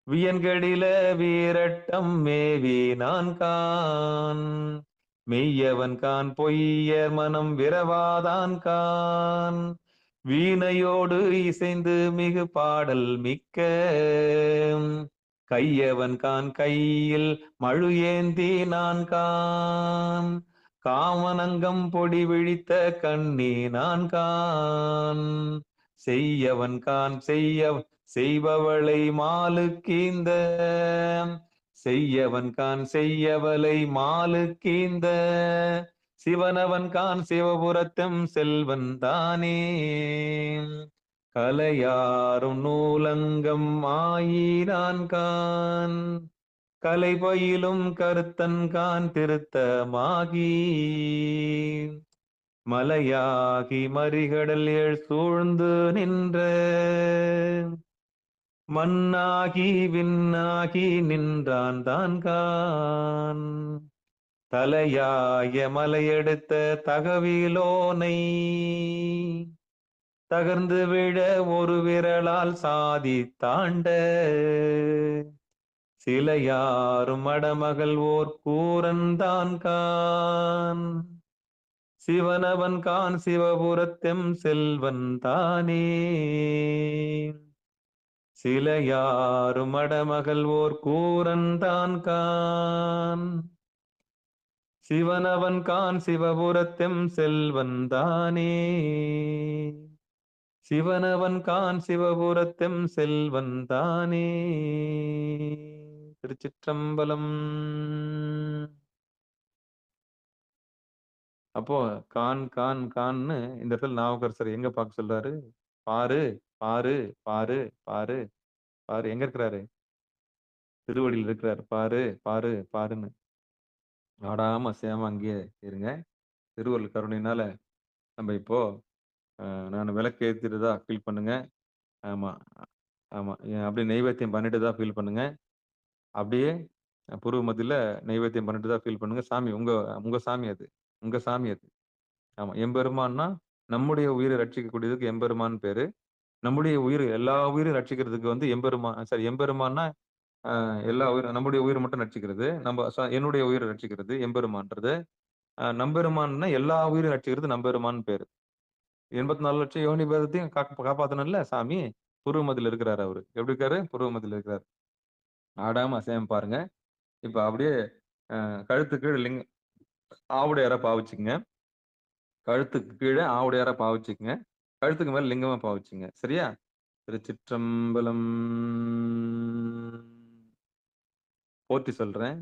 வியன்கடில வீரட்டம் மேவி நான்கான் மெய்யவன்கான் பொய்யர் மனம் விரவாதான்கான் வீணையோடு இசைந்து மிகு பாடல் மிக்க கையவன்கான் கையில் மழு ஏந்தி நான்கான் காமனங்கம் பொடி விழித்த கண்ணி நான்கான் செய்யவன்கான் செய்பவளை மாலுக்கீந்த செய்யவன்கான் செய்யவளை மாலுக்கீந்த சிவனவன்கான் சிவபுரத்தெம் செல்வன் தானே கலையாரும் நூலங்கம் ஆயினான்கான் கலை பயிலும் கருத்தன்கான் திருத்தமாகி மலையாகி மறிகடல் ஏழ் சூழ்ந்து நின்ற மண்ணாகி விண்ணாகி நின்றான் தான்கான் தலையாய மலையெடுத்த தகவிலோனை தகர்ந்து விழ ஒரு விரலால் சாதி தாண்ட சிலையாரும் மடமகள் ஓர் கூரன்தான்கான் சிவனவன்கான் சிவபுரத்தெம் செல்வன் தானே சிலையாரும் மடமகள் ஓர் கூரன்தான்கான் சிவனவன்கான் சிவபுரத்தெம் செல்வன் தானே சிவனவன்கான் சிவபுரத்தெம் செல்வன் தானே. திருச்சிற்றம்பலம். அப்போ கான் கான் கான்னு இந்த இடத்துல நாவுக்கரசர் எங்க பார்க்க சொல்றாரு? பாரு பாரு பாரு பாரு பாரு. எங்க இருக்கிறாரு? திருவடியில் இருக்கிறார். பாரு பாரு பாருன்னு ஆடாம அசையாம அங்கேயே இருங்க. திருவள்ளுவர் கருணையினால நம்ம இப்போ நான் விளக்கு ஏற்றிட்டுதா ஃபீல் பண்ணுங்க. ஆமா ஆமா, அப்படியே நெய்வேத்தியம் பண்ணிட்டு தான் ஃபீல் பண்ணுங்க. அப்படியே பூர்வ மத்தியில நைவேத்தியம் பண்ணிட்டு தான் ஃபீல் பண்ணுங்க. சாமி உங்க உங்க சாமி அது, உங்க சாமி அது. ஆமா, எம்பெருமான்னா நம்முடைய உயிரை ரட்சிக்கக்கூடியதுக்கு எம்பெருமான் பேரு. நம்முடைய உயிர் எல்லா உயிரும் ரட்சிக்கிறதுக்கு வந்து எம்பெருமான். சரி, எம்பெருமான்னா எல்லா உயிரும், நம்முடைய உயிரை மட்டும் ரட்சிக்கிறது, நம்ம என்னுடைய உயிரை ரட்சிக்கிறது எம்பெருமான்றது. நம்பெருமான்னா எல்லா உயிரும் ரட்சிக்கிறது நம்பெருமான் பேரு. 84 லட்சம் யோனி பேதத்தையும் காப்பாத்தணும்ல சாமி. புருவமத்தில இருக்கிறாரு அவரு. எப்படி இருக்காரு? புருவமத்தில இருக்கிறாரு. ஆடாம அசையாம பாருங்க. இப்ப அப்படியே கழுத்துக்கு கீழ ஆவுடையாரா பாவிச்சுக்கங்க. கழுத்துக்கு கீழ ஆவுடையாரா பாவிச்சுக்கங்க. கழுத்துக்கு மேல லிங்கமா பாவிச்சுங்க. சரியா? திருச்சிற்றம்பலம். போற்றி சொல்றேன்.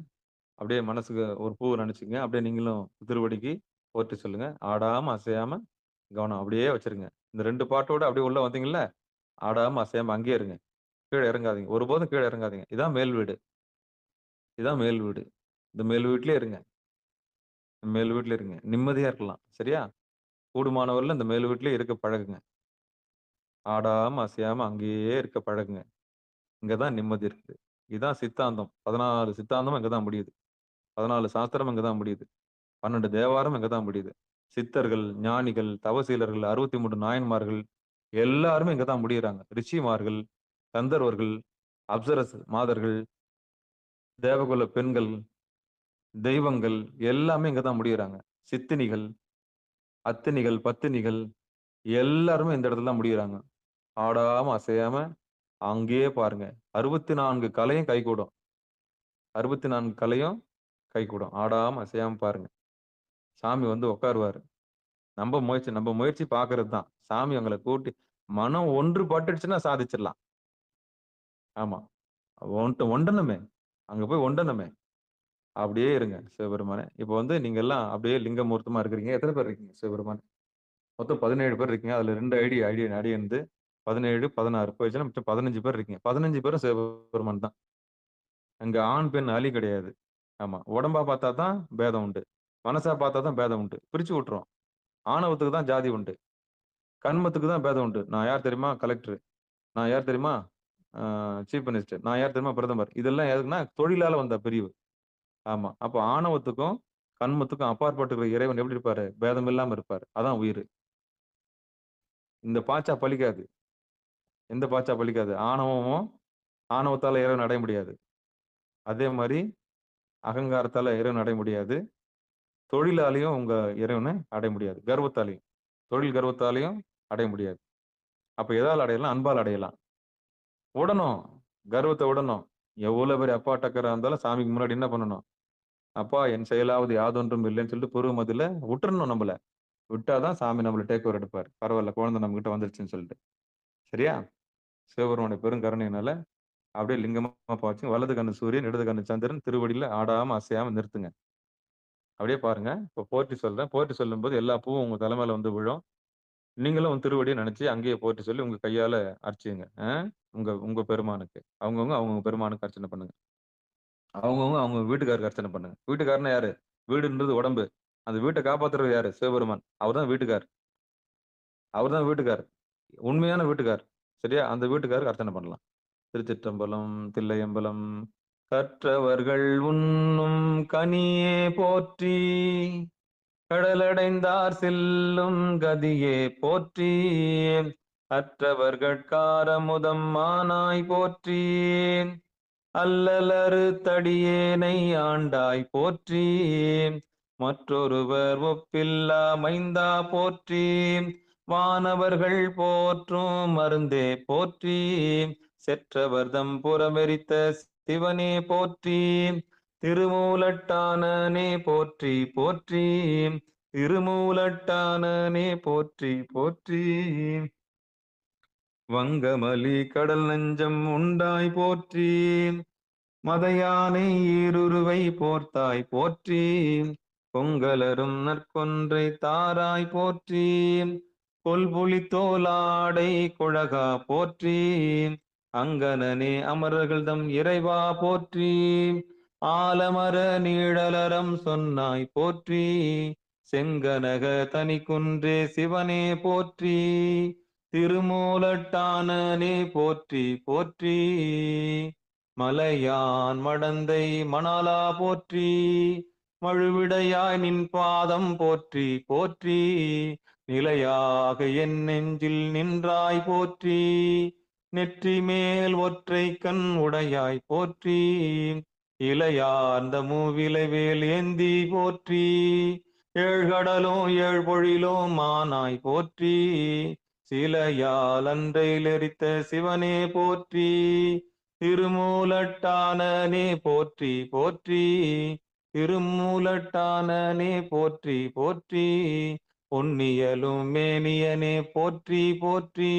அப்படியே மனசுக்கு ஒரு பூ நினைச்சுங்க. அப்படியே நீங்களும் திருவடிக்கு போற்றி சொல்லுங்க. ஆடாம அசையாம கவனம் அப்படியே வச்சிருங்க. இந்த 2 பாட்டோட அப்படியே உள்ள வந்தீங்கல்ல, ஆடாம அசையாம அங்கேயே இருங்க. கீழ இறங்காதீங்க. ஒருபோதும் கீழ இறங்காதீங்க. இதான் மேல் வீடு. இதான் மேல் வீடு. இந்த மேல் வீட்லயே இருங்க. மேல் வீட்ல இருங்க. நிம்மதியா இருக்கலாம். சரியா? கூடுமானவரையிலும் இந்த மேல் வீட்லயே இருக்க பழகுங்க. ஆடாம அசையாம அங்கேயே இருக்க பழகுங்க. இங்க தான் நிம்மதி இருக்குது. இதான் சித்தாந்தம். 14 சித்தாந்தமும் இங்க தான் முடியுது. 14 சாஸ்திரம் இங்க தான் முடியுது. 12 தேவாரம் இங்க தான் முடியுது. சித்தர்கள், ஞானிகள், தவசீலர்கள், 63 நாயன்மார்கள் எல்லாருமே இங்க தான் முடியறாங்க. ரிஷிமார்கள், கந்தர்வர்கள், அப்சரஸ் மாதர்கள், தேவகுல பெண்கள், தெய்வங்கள் எல்லாமே இங்க தான் முடியறாங்க. சித்தினிகள், அத்தினிகள், பத்தினிகள் எல்லாருமே இந்த இடத்துல தான் முடியறாங்க. ஆடாம அசையாம அங்கேயே பாருங்க. 64 கலையும் கைகூடும். 64 கலையும் கைகூடும். ஆடாம அசையாம பாருங்க. சாமி வந்து உட்காருவாரு. நம்ம முயற்சி பார்க்கிறது தான். சாமி உங்கள கூட்டி மனம் ஒன்று பட்டுடுச்சுன்னா சாதிச்சிடலாம். ஆமா. ஒண்டணுமே. அங்க போய் ஒண்டணுமே. அப்படியே இருங்க சிவபெருமானே. இப்ப வந்து நீங்க எல்லாம் அப்படியே லிங்கமூர்த்தமா இருக்கிறீங்க. எத்தனை பேர் இருக்கீங்க சிவபெருமான்? மொத்தம் 17 பேர் இருக்கீங்க. அதுல 2 அடி வந்து 17, 16 போயிடுச்சுன்னா மிச்சம் 15 பேர் இருக்கீங்க. 15 பேரும் சிவபெருமான் தான். அங்க ஆண், பெண் அலி கிடையாது. ஆமா. உடம்பா பார்த்தா தான் பேதம் உண்டு. மனசா பார்த்தா தான் பேதம் உண்டு. பிரிச்சு விட்டுரும். ஆணவத்துக்கு தான் ஜாதி உண்டு. கண்மத்துக்கு தான் பேதம் உண்டு. நான் யார் தெரியுமா? கலெக்டர். நான் யார் தெரியுமா? Chief minister. நான் யார் தெரியுமா? பிரதமர். இதெல்லாம் எதுக்குன்னா தொழிலால வந்த பிரிவு. ஆமா. அப்ப ஆணவத்துக்கும், கண்மத்துக்கும் அப்பாற்பட்டு இருக்கிற இறைவன் எப்படி இருப்பாரு? பேதம் இல்லாம இருப்பாரு. அதான் உயிரு. இந்த பாச்சா பலிக்காது. எந்த பாச்சா பலிக்காது. ஆணவத்தால இறைவன் அடைய முடியாது. அதே மாரி அகங்காரத்தால இறைவன் அடைய முடியாது. தொழிலாலையும் உங்க இறைவனை அடைய முடியாது. கர்வத்தாலையும். தொழில் கர்வத்தாலையும் அடைய முடியாது. அப்ப எதால அடையலாம்? அன்பால் அடையலாம். உடணும். கர்வத்த விடணும். எவ்வளவு பெரிய அப்பா டக்கரா இருந்தாலும் சாமிக்கு முன்னாடி என்ன பண்ணணும்? அப்பா என் செயலாவது யாதொன்றும் இல்லைன்னு சொல்லிட்டு புருவமத்தில விட்டுறணும் நம்மள. விட்டாதான் சாமி நம்மள டேக் ஓவர் எடுப்பாரு. பரவால்ல குழந்தை நம்ம கிட்ட வந்துருச்சுன்னு சொல்லிட்டு. சரியா? சிவபெருமானுடைய பெருங்கருணையினால அப்படியே லிங்கமா பாவிச்சு வலது கண்ணு சூரியன், இடது கண்ணு சந்திரன் திருவடியில ஆடாம அசையாம நிறுத்துங்க. அப்படியே பாருங்க. இப்ப போற்றி சொல்றேன். போற்றி சொல்லும்போது எல்லா பூவும் உங்க தலை மேல வந்து விழும். நீங்களும் உங்க திருவடியை நினைச்சு அங்கேயே போற்றி சொல்லி உங்க கையால அர்ச்சிங்க. உங்க உங்க பெருமானுக்கு. அவங்கவங்க பெருமானுக்கு அர்ச்சனை பண்ணுங்க. அவங்கவங்க அவங்க வீட்டுக்காருக்கு அர்ச்சனை பண்ணுங்க. வீட்டுக்காரன்னா யாரு? வீடுன்றது உடம்பு. அந்த வீட்டை காப்பாத்துறது யாரு? சிவபெருமான். அவர்தான் வீட்டுக்கார். அவர்தான் வீட்டுக்கார். உண்மையான வீட்டுக்கார். சரியா? அந்த வீட்டுக்காருக்கு அர்ச்சனை பண்ணலாம். திருச்சிற்றம்பலம், தில்லையம்பலம். கற்றவர்கள் உண்ணும் கனியே போற்றி, கடலடைந்தார் செல்லும் கதியே போற்றி, அற்றவர்கட்காரமுதம் மானாய் போற்றி, அல்லலறு தடியேனை ஆண்டாய் போற்றி, மற்றொருவர் ஒப்பில்லா மைந்தா போற்றி, வானவர்கள் போற்றும் மருந்தே போற்றி, செற்றவர்தம் புறமெரித்த சிவனே போற்றி, திருமூலட்டானனே போற்றி போற்றி, திருமூலட்டானனே போற்றி போற்றி, வங்கமலி கடல் நஞ்சம் உண்டாய் போற்றி, மதையானை ஈருருவை போர்த்தாய் போற்றி, பொங்கலரும் நற்கொன்றை தாராய் போற்றி, கொல்புலி தோலாடை குழகா போற்றி, அங்கனனே அமரர்கள்தம் இறைவா போற்றி, ஆலமர நீழலறம் சொன்னாய் போற்றி, செங்கனக தனிக்குன்றே சிவனே போற்றி, திருமூலட்டானனே போற்றி போற்றி, மலையான் மடந்தை மணாலா போற்றி, மழுவிடையாய் நின் பாதம் போற்றி போற்றி, நிலையாக என் நெஞ்சில் நின்றாய் போற்றி, நெற்றி மேல் ஒற்றை கண் உடையாய் போற்றி, இளையார்ந்த மூவிலை வேல் ஏந்தி போற்றி, ஏழ்கடலும் ஏழ்பொழிலும் மானாய் போற்றி, சிலையால் அன்றையில் எரித்த சிவனே போற்றி, திருமூலட்டானனே போற்றி போற்றி, திருமூலட்டானனே போற்றி போற்றி, பொன்னியலும் மேனியனே போற்றி போற்றி,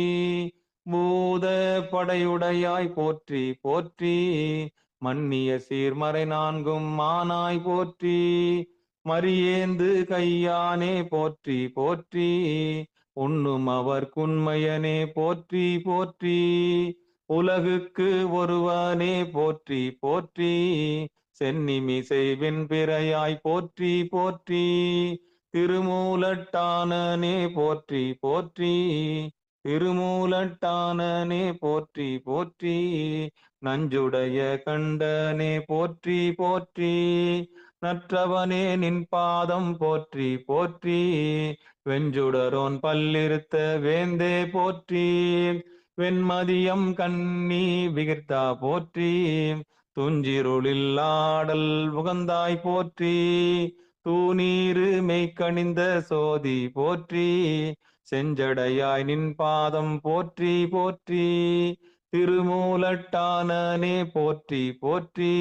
பூத படையுடையாய் போற்றி போற்றி, மன்னிய சீர்மறை நான்கும் மானாய் போற்றி, மரியேந்து கையானே போற்றி போற்றி, உண்ணும் அவர் குன்மையனே போற்றி போற்றி, உலகுக்கு ஒருவனே போற்றி போற்றி, சென்னிமிசை வெண்பிறையாய் போற்றி போற்றி, திருமூலட்டானனே போற்றி போற்றி, திருமூலட்டானனே போற்றி போற்றி, நஞ்சுடைய கண்டனே போற்றி போற்றி, நற்றவனே நின் பாதம் போற்றி போற்றி, வெஞ்சுடரோன் பல்லிருத்த வேந்தே போற்றி, வெண்மதியம் கண்ணி விகிர்த்தா போற்றி, துஞ்சிருளில் ஆடல் உகந்தாய் போற்றி, தூநீரு மெய்க்கணிந்த சோதி போற்றி, செஞ்சடையாய் நின் பாதம் போற்றி போற்றி, திருமூலட்டானனே போற்றி போற்றி,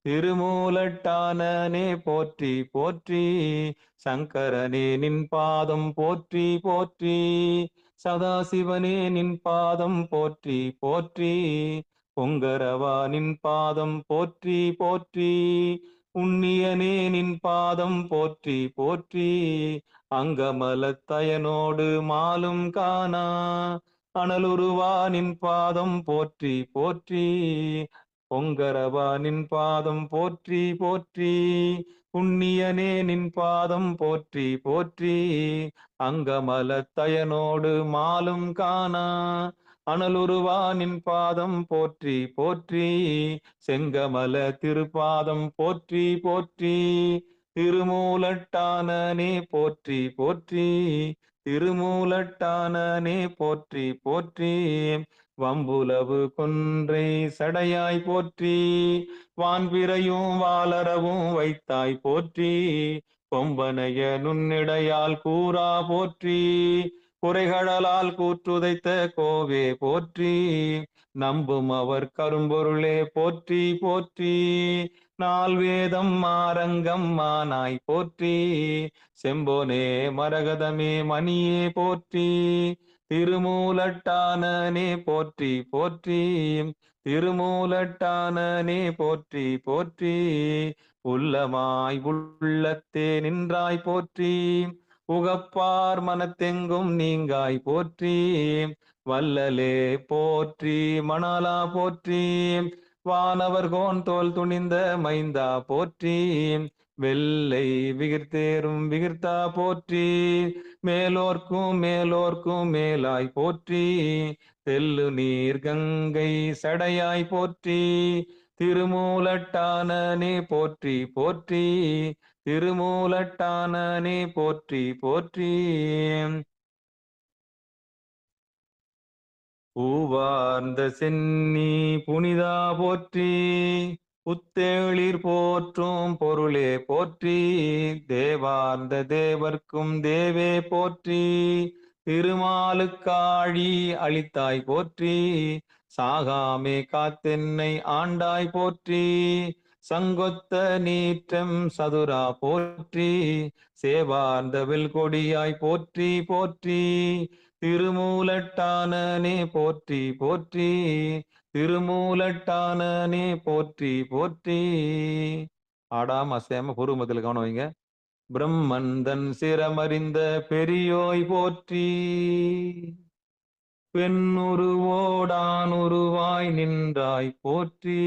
திருமூலட்டானனே போற்றி போற்றி, சங்கரனே நின் பாதம் போற்றி போற்றி, சதாசிவனே நின் பாதம் போற்றி போற்றி, பொங்கரவா நின் பாதம் போற்றி போற்றி, உன்னியனே நின் பாதம் போற்றி போற்றி, அங்கமலத்தயனோடு மாலும் காணா அனலுருவா நின் பாதம் போற்றி போற்றி, பொங்கரவா நின் பாதம் போற்றி போற்றி, புண்ணியனே நின் பாதம் போற்றி போற்றி, அங்கமலத்தயனோடு மாலும் காணா அனலுருவா நின் பாதம் போற்றி போற்றி, செங்கமல திருப்பாதம் போற்றி போற்றி, திருமூலட்டானனே போற்றி போற்றி, திருமூலட்டானனே போற்றி போற்றி, வம்புலவு கொன்றை சடையாய் போற்றி, வான்பிறையும் வாளரவும் வைத்தாய் போற்றி, கொம்பனைய நுண்ணிடையால் கூறா போற்றி, குறைகடலால் கூற்றுதைத்த கோவே போற்றி, நம்பும் அவர் கரும்பொருளே போற்றி போற்றி, நால்வேதம் மாரங்கம் மானாய் போற்றி, செம்போனே மரகதமே மணியே போற்றி, திருமூலட்டானனே போற்றி போற்றி, திருமூலட்டானனே போற்றி போற்றி, உள்ளமாய் உள்ளத்தே நின்றாய் போற்றி, உகப்பார் மனத்தெங்கும் நீங்காய் போற்றி, வல்லலே போற்றி மணாலா போற்றி, வானவர்கோன் தோல் துணிந்த மைந்தா போற்றி, வெள்ளை விகிர்த்தேரும் விகிர்த்தா போற்றி, மேலோர்க்கும் மேலோர்க்கும் மேலாய் போற்றி, தெல்லு நீர் கங்கை சடையாய் போற்றி, திருமூலட்டானனே போற்றி போற்றி, திருமூலட்டானனே போற்றி போற்றி, பூவார்ந்த சென்னி புனிதா போற்றி, புத்தேளிர் போற்றும் பொருளே போற்றி, தேவார்ந்த தேவர்க்கும் தேவே போற்றி, திருமாலுக்காழி அளித்தாய் போற்றி, சாகாமே காத்தென்னை ஆண்டாய் போற்றி, சங்கொத்த நீற்றம் சதுரா போற்றி, சேவார்ந்த வெல்கொடியாய் போற்றி போற்றி, திருமூலட்டானனே போற்றி போற்றி, திருமூலட்டானனே போற்றி போற்றி. ஆடாம அசையாம பூர்வமத்தில் கவனம் வைங்க. பிரம்மந்தன் சிரமறிந்த பெரியோய் போற்றி, பெண்ணுருவோடானுருவாய் நின்றாய் போற்றி,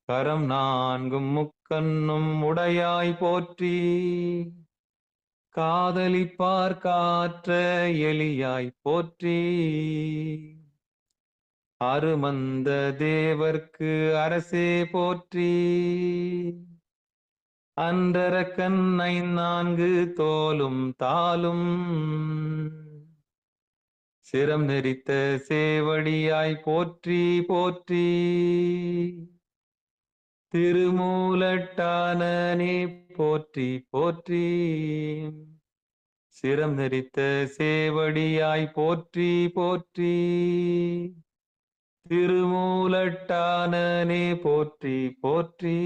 கரம் நான்கும் முக்கண்ணும் உடையாய் போற்றி, காதலிப்பார் காற்ற எளியாய் போற்றி, அருமந்த தேவர்க்கு அரசே போற்றி, அன்றரக்கன் ஐநான்கு தோலும் தாளும், சிரம் நெறித்த சேவடியாய் போற்றி போற்றி, திருமூலட்டானனே போற்றி போற்றி. சிரம் தரித்த சேவடியாய் போற்றி போற்றி. திருமூலட்டானனே போற்றி போற்றி.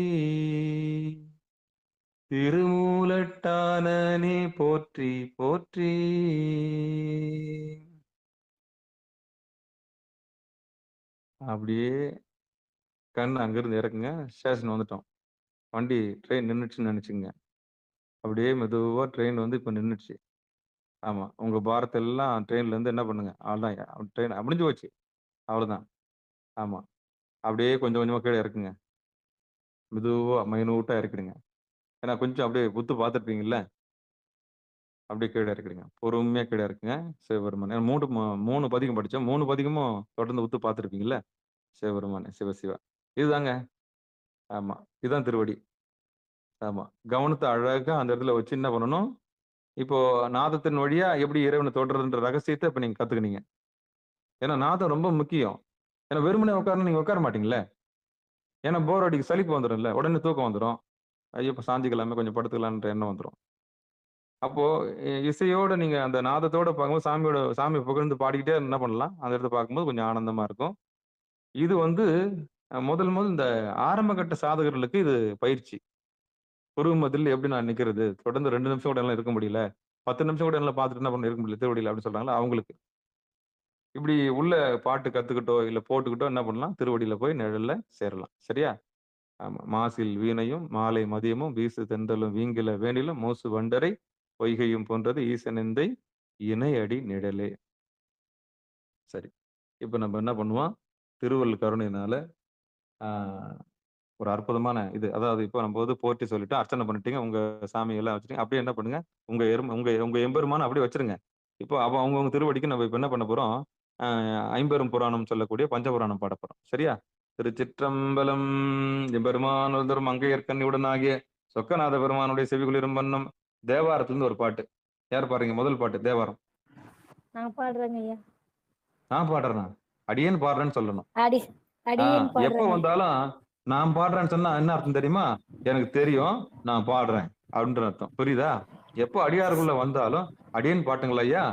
திருமூலட்டானனே போற்றி போற்றி. அப்படியே கண் அங்கிருந்து இறக்குங்க. ஸ்டேஷன் வந்துட்டோம். வண்டி ட்ரெயின் நின்றுச்சுன்னு நினைச்சுங்க. அப்படியே மெதுவா ட்ரெயின் வந்து இப்ப நின்றுச்சு. ஆமா, உங்க பாரத்தை எல்லாம் ட்ரெயின்ல இருந்து என்ன பண்ணுங்க, அவ்வளவுதான், ட்ரெயின் முடிஞ்சு போச்சு, அவ்வளவுதான். ஆமா, அப்படியே கொஞ்சம் கொஞ்சமா கீழே இறக்குங்க. மெதுவா மைனூட்டா இறக்கிடுங்க. ஏன்னா கொஞ்சம் அப்படியே புத்து பார்த்துருப்பீங்கல்ல, அப்படியே கீழே இறக்கிடுங்க. பொறுமையா கீழே இறக்குங்க. சிவபெருமான் ஏன்னா மூணு பதிகம் படிச்சோம். 3 பதிகமும் தொடர்ந்து உத்து பார்த்துருப்பீங்கல்ல. சிவபெருமான் சிவசிவா இதுதாங்க. ஆமா, இதுதான் திருவடி. ஆமா, கவனத்தை அழகா அந்த இடத்துல வச்சு என்ன பண்ணணும், இப்போ நாதத்தின் வழியா எப்படி இறைவனை தொடர்றதுன்ற ரகசியத்தை இப்ப நீங்க கத்துக்கினீங்க. ஏன்னா நாதம் ரொம்ப முக்கியம். ஏன்னா வெறுமனே உட்காரணும் நீங்க உட்கார மாட்டீங்களே. ஏன்னா போர் அடிக்கு சலிப்பு வந்துடும்ல, உடனே தூக்கம் வந்துடும். ஐயோ இப்ப சாஞ்சிக்கலாமே, கொஞ்சம் படுத்துக்கலான்ற எண்ணம் வந்துடும். அப்போ இசையோட நீங்க அந்த நாதத்தோட பார்க்கும்போது சாமி புகழ்ந்து பாடிக்கிட்டே என்ன பண்ணலாம், அந்த இடத்த பார்க்கும்போது கொஞ்சம் ஆனந்தமா இருக்கும். இது வந்து முதல் இந்த ஆரம்ப கட்ட சாதகர்களுக்கு இது பயிற்சி. குருமத்தில் எப்படி நான் நிக்கிறது, தொடர்ந்து 2 நிமிஷம் கூட எல்லாம் இருக்க முடியல, 10 நிமிஷம் கூட எல்லாம் பார்த்துட்டு என்ன பண்ண இருக்க முடியல திருவடியில அப்படின்னு சொல்றாங்களா, அவங்களுக்கு இப்படி உள்ள பாட்டு கத்துக்கிட்டோ இல்ல போட்டுக்கிட்டோ என்ன பண்ணலாம், திருவடியில போய் நிழல்ல சேரலாம். சரியா? ஆமா, மாசில் வீணையும் மாலை மதியமும் வீசு தென்றலும் வீங்கில வேணிலும் மூசு வண்டரை பொய்கையும் போன்றது ஈசனெந்தை இணையடி நிழலே. சரி, இப்ப நம்ம என்ன பண்ணுவோம், திருவள்ளுவர் கருணையினால ஒரு அற்புதமான இது, அதாவது இப்போ நம்ம வந்து போற்றி சொல்லிட்டு அர்ச்சனை பண்ணிட்டீங்க, உங்க சாமி எல்லாம் வச்சுட்டீங்க. அப்படியே என்ன பண்ணுங்க, உங்க உங்க எம்பெருமான அப்படியே வச்சிருங்க. இப்போ அவங்கவுங்க திருவடிக்கு நம்ம இப்ப என்ன பண்ண போறோம், ஐம்பெரும் புராணம் சொல்லக்கூடிய பஞ்சபுராணம் பாட போறோம். சரியா? திருச்சிற்றம்பலம். எம்பெருமான் ஒருத்தரும் மங்கையர்கண்ணியுடன் ஆகிய சொக்கநாத பெருமானுடைய செவிகுளிரும் வண்ணம். தேவாரத்துல இருந்து ஒரு பாட்டு. யார் பாடுறீங்க? முதல் பாட்டு தேவாரம். நான் பாடுறேங்க ஐயா. நான் பாடுறேனா? அடியேன்னு பாடுறேன்னு சொல்லணும். அடியேன் எப்ப பாடுறேங்க. வந்தாலும் நான் பாடுறேன்னு சொன்னா என்ன அர்த்தம் தெரியுமா? எனக்கு தெரியும், நான் பாடுறேன் அப்படின்ற அர்த்தம். புரியுதா? எப்போ அடியாருக்குள்ள வந்தாலும் அடியேன் பாட்டுங்களா ஐயா,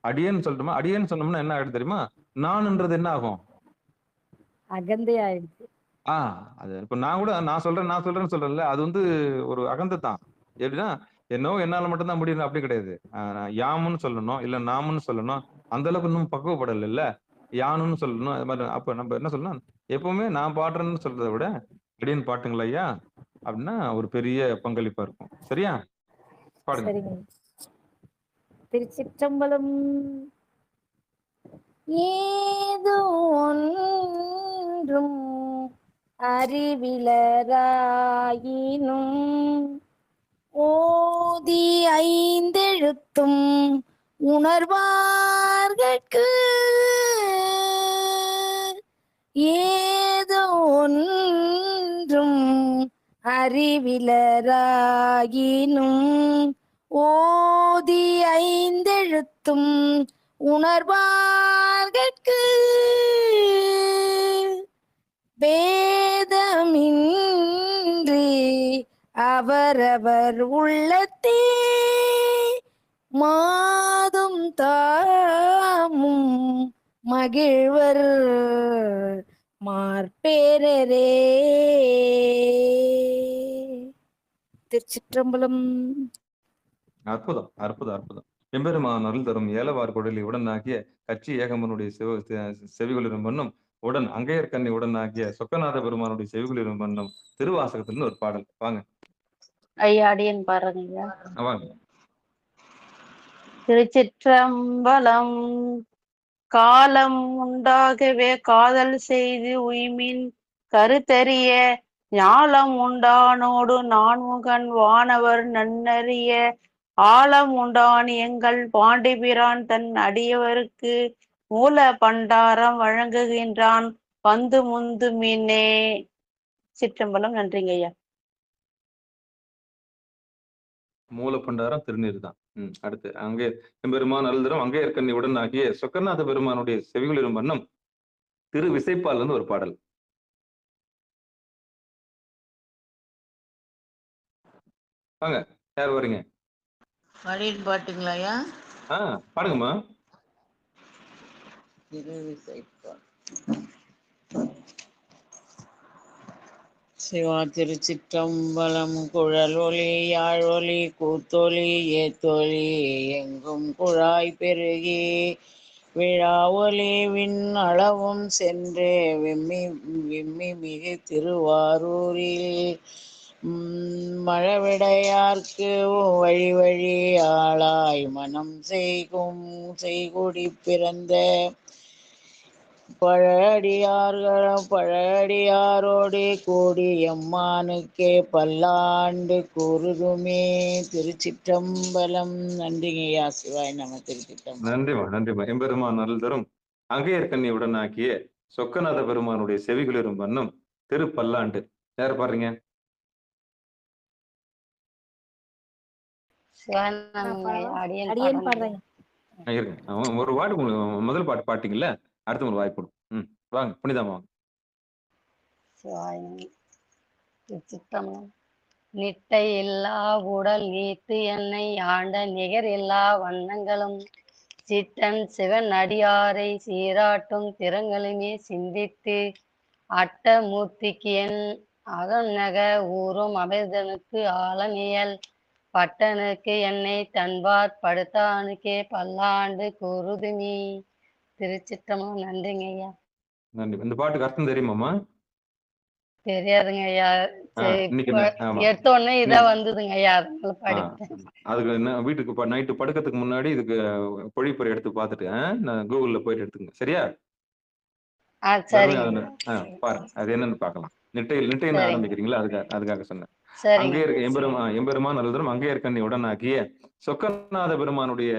அடியேன்னு சொல்லட்டுமா? அடியேன்னு சொன்னோம்னா என்ன ஆயிடும் தெரியுமா? நான்ன்றது என்ன ஆகும்? அகந்தை ஆயிடுச்சு. அது இப்ப நான் சொல்றேன்னு சொல்றேன்ல, அது வந்து ஒரு அகந்தை தான். எப்படின்னா என்னவோ என்னால மட்டும்தான் முடியும் அப்படி கிடையாது. யாமுன்னு சொல்லணும், இல்ல நாமுன்னு சொல்லணும். அந்த அளவுக்கு இன்னும் பக்குவப்படல இல்ல, யானுன்னு சொல்லணும். அது மாதிரி அப்ப நம்ம என்ன சொல்லணும், எப்பவுமே நான் பாடுறேன்னு சொல்றதை விட அடியேன் பாட்டுங்களா ஐயா அப்படின்னா ஒரு பெரிய பங்களிப்பா இருக்கும். சரியா? பாடுங்க. சரிங்க. திருச்சிற்றம்பலம். ஏதோ ஒன்றும் அறிவிலராயினும் ஓதி ஐந்தெழுத்தும் உணர்வார்கட்கு ஏதோ ஒன்றும் அறிவிலராயினும் ஓதி ஐந்தெழுத்தும் உணர்வார்கட்கு பேதமின்றி அவரவர் உள்ளத்தே மாதும் தாமும் மகிழ்வர் மார்பேரரே. திருச்சிற்றம்பலம். அற்புதம் அற்புதம் அற்புதம். எம்பெருமான் அருள் தரும் ஏலவார் குடலி உடனாகிய கட்சி ஏகம்பனுடைய செவிகளிரும் பண்ணும் உடன் அங்கையர் கண்ணி உடனாகிய சொக்கநாத பெருமானுடைய செவிகளிரும் பண்ணும் திருவாசகத்திலிருந்து ஒரு பாடல். வாங்க ஐயா, அடியேன் பாடுறேங்க ஐயா. வாங்க. திருச்சிற்றம்பலம். காலம் உண்டாகவே காதல் செய்து உய்மின் கருத்தறிய ஞாலம் உண்டானோடு நான்முகன் வானவர் நன்னறிய ஆழம் உண்டான் எங்கள் பாண்டிபிரான் தன் அடியவருக்கு மூல பண்டாரம் வழங்குகின்றான் வந்து முந்து மீனே. சிற்றம்பலம். நன்றிங்க ஐயா. மூல பண்டாரம் திருநீர் தான். அடுத்து அங்கே எம்பெருமான் அருள்தரும் அங்கையர் கண்ணி உடனாகிய சொக்கநாத பெருமானுடைய செவிகளிரும் வண்ணம் திரு விசைப்பால் ஒரு பாடல். வாங்க. யார் வரீங்க? பாடிட்டு பாட்டுங்களாயா? பாடுங்கம்மா. சிவா திருச்சிற்றம்பலம். குழல் ஒலி யாழ் ஒலி கூத்தொலி ஏத்தொலி எங்கும் குழாய் பெருகி விழா ஒலி விண் அளவும் சென்று விம்மி விம்மி மிகு திருவாரூரில் மழவிடையார்க்கு வழி வழி ஆளாய் மனம் செய்குடி பிறந்த பழடியாரோடு கூடி எம்மானுக்கே பல்லாண்டு கூறுதுமே. திருச்சிற்றம்பலம். நன்றிங்கய்யா. சிவாய் நம. திருச்சிற்றம்பலம். நன்றிமா, நன்றிமா. எம்பெருமான் அருள் தரும் அங்கையர் கண்ணி உடனாக்கிய சொக்கநாத பெருமானுடைய செவிகுளிரும் வண்ணம் திருப்பல்லாண்டு. யார் பாடுறீங்க? அடியேன் பாடுறேன். ஒரு வார்டு முதல் பாட்டு பாட்டீங்கல்ல, அடுத்த ஒரு வாய்ப்பு. வாங்க புனிதாமா வாங்க. நிட்டை இல்லா உடல் நீத்து என்னை ஆண்ட நிகர் இல்லா வண்ணங்களும் சிட்டன் சிவன் அடியாரை சீராட்டும் திறங்களுமே சிந்தித்து அட்ட மூர்த்திக்கு என் அகம் நக ஊரும் அமிர்தனுக்கு ஆலனியல் பட்டனுக்கு என்னை தன்பார் படுத்தானுக்கே பல்லாண்டு கூறுதுமி. திருச்சிற்றம்பலம். நன்றிங்க ஐயா. நன்றி. இந்த பாட்டுக்கு அர்த்தம் தெரியுமாமா? தெரியாதுங்க ஐயா. எடுத்த உடனே இதா வந்ததுங்க ஐயா, அதனால படிப்பேன். அதுக்கு என்ன, வீட்டுக்கு நைட்டு படுக்கிறதுக்கு முன்னாடி இதுக்கு பொழிப்புரை எடுத்து பார்த்துட்டு நான் கூகுள்ல போயிட்டு எடுத்துங்க. சரியா? பாருங்க, அது என்னன்னு பார்க்கலாம். நிட்டையில் ஆரம்பிக்கிறீங்களா? அதுக்காக சொன்னேன். அங்கே இருக்க எம்பெருமான் அருள்தரும் அங்கையர் கண்ணி உடனாக்கிய சொக்கநாத பெருமானுடைய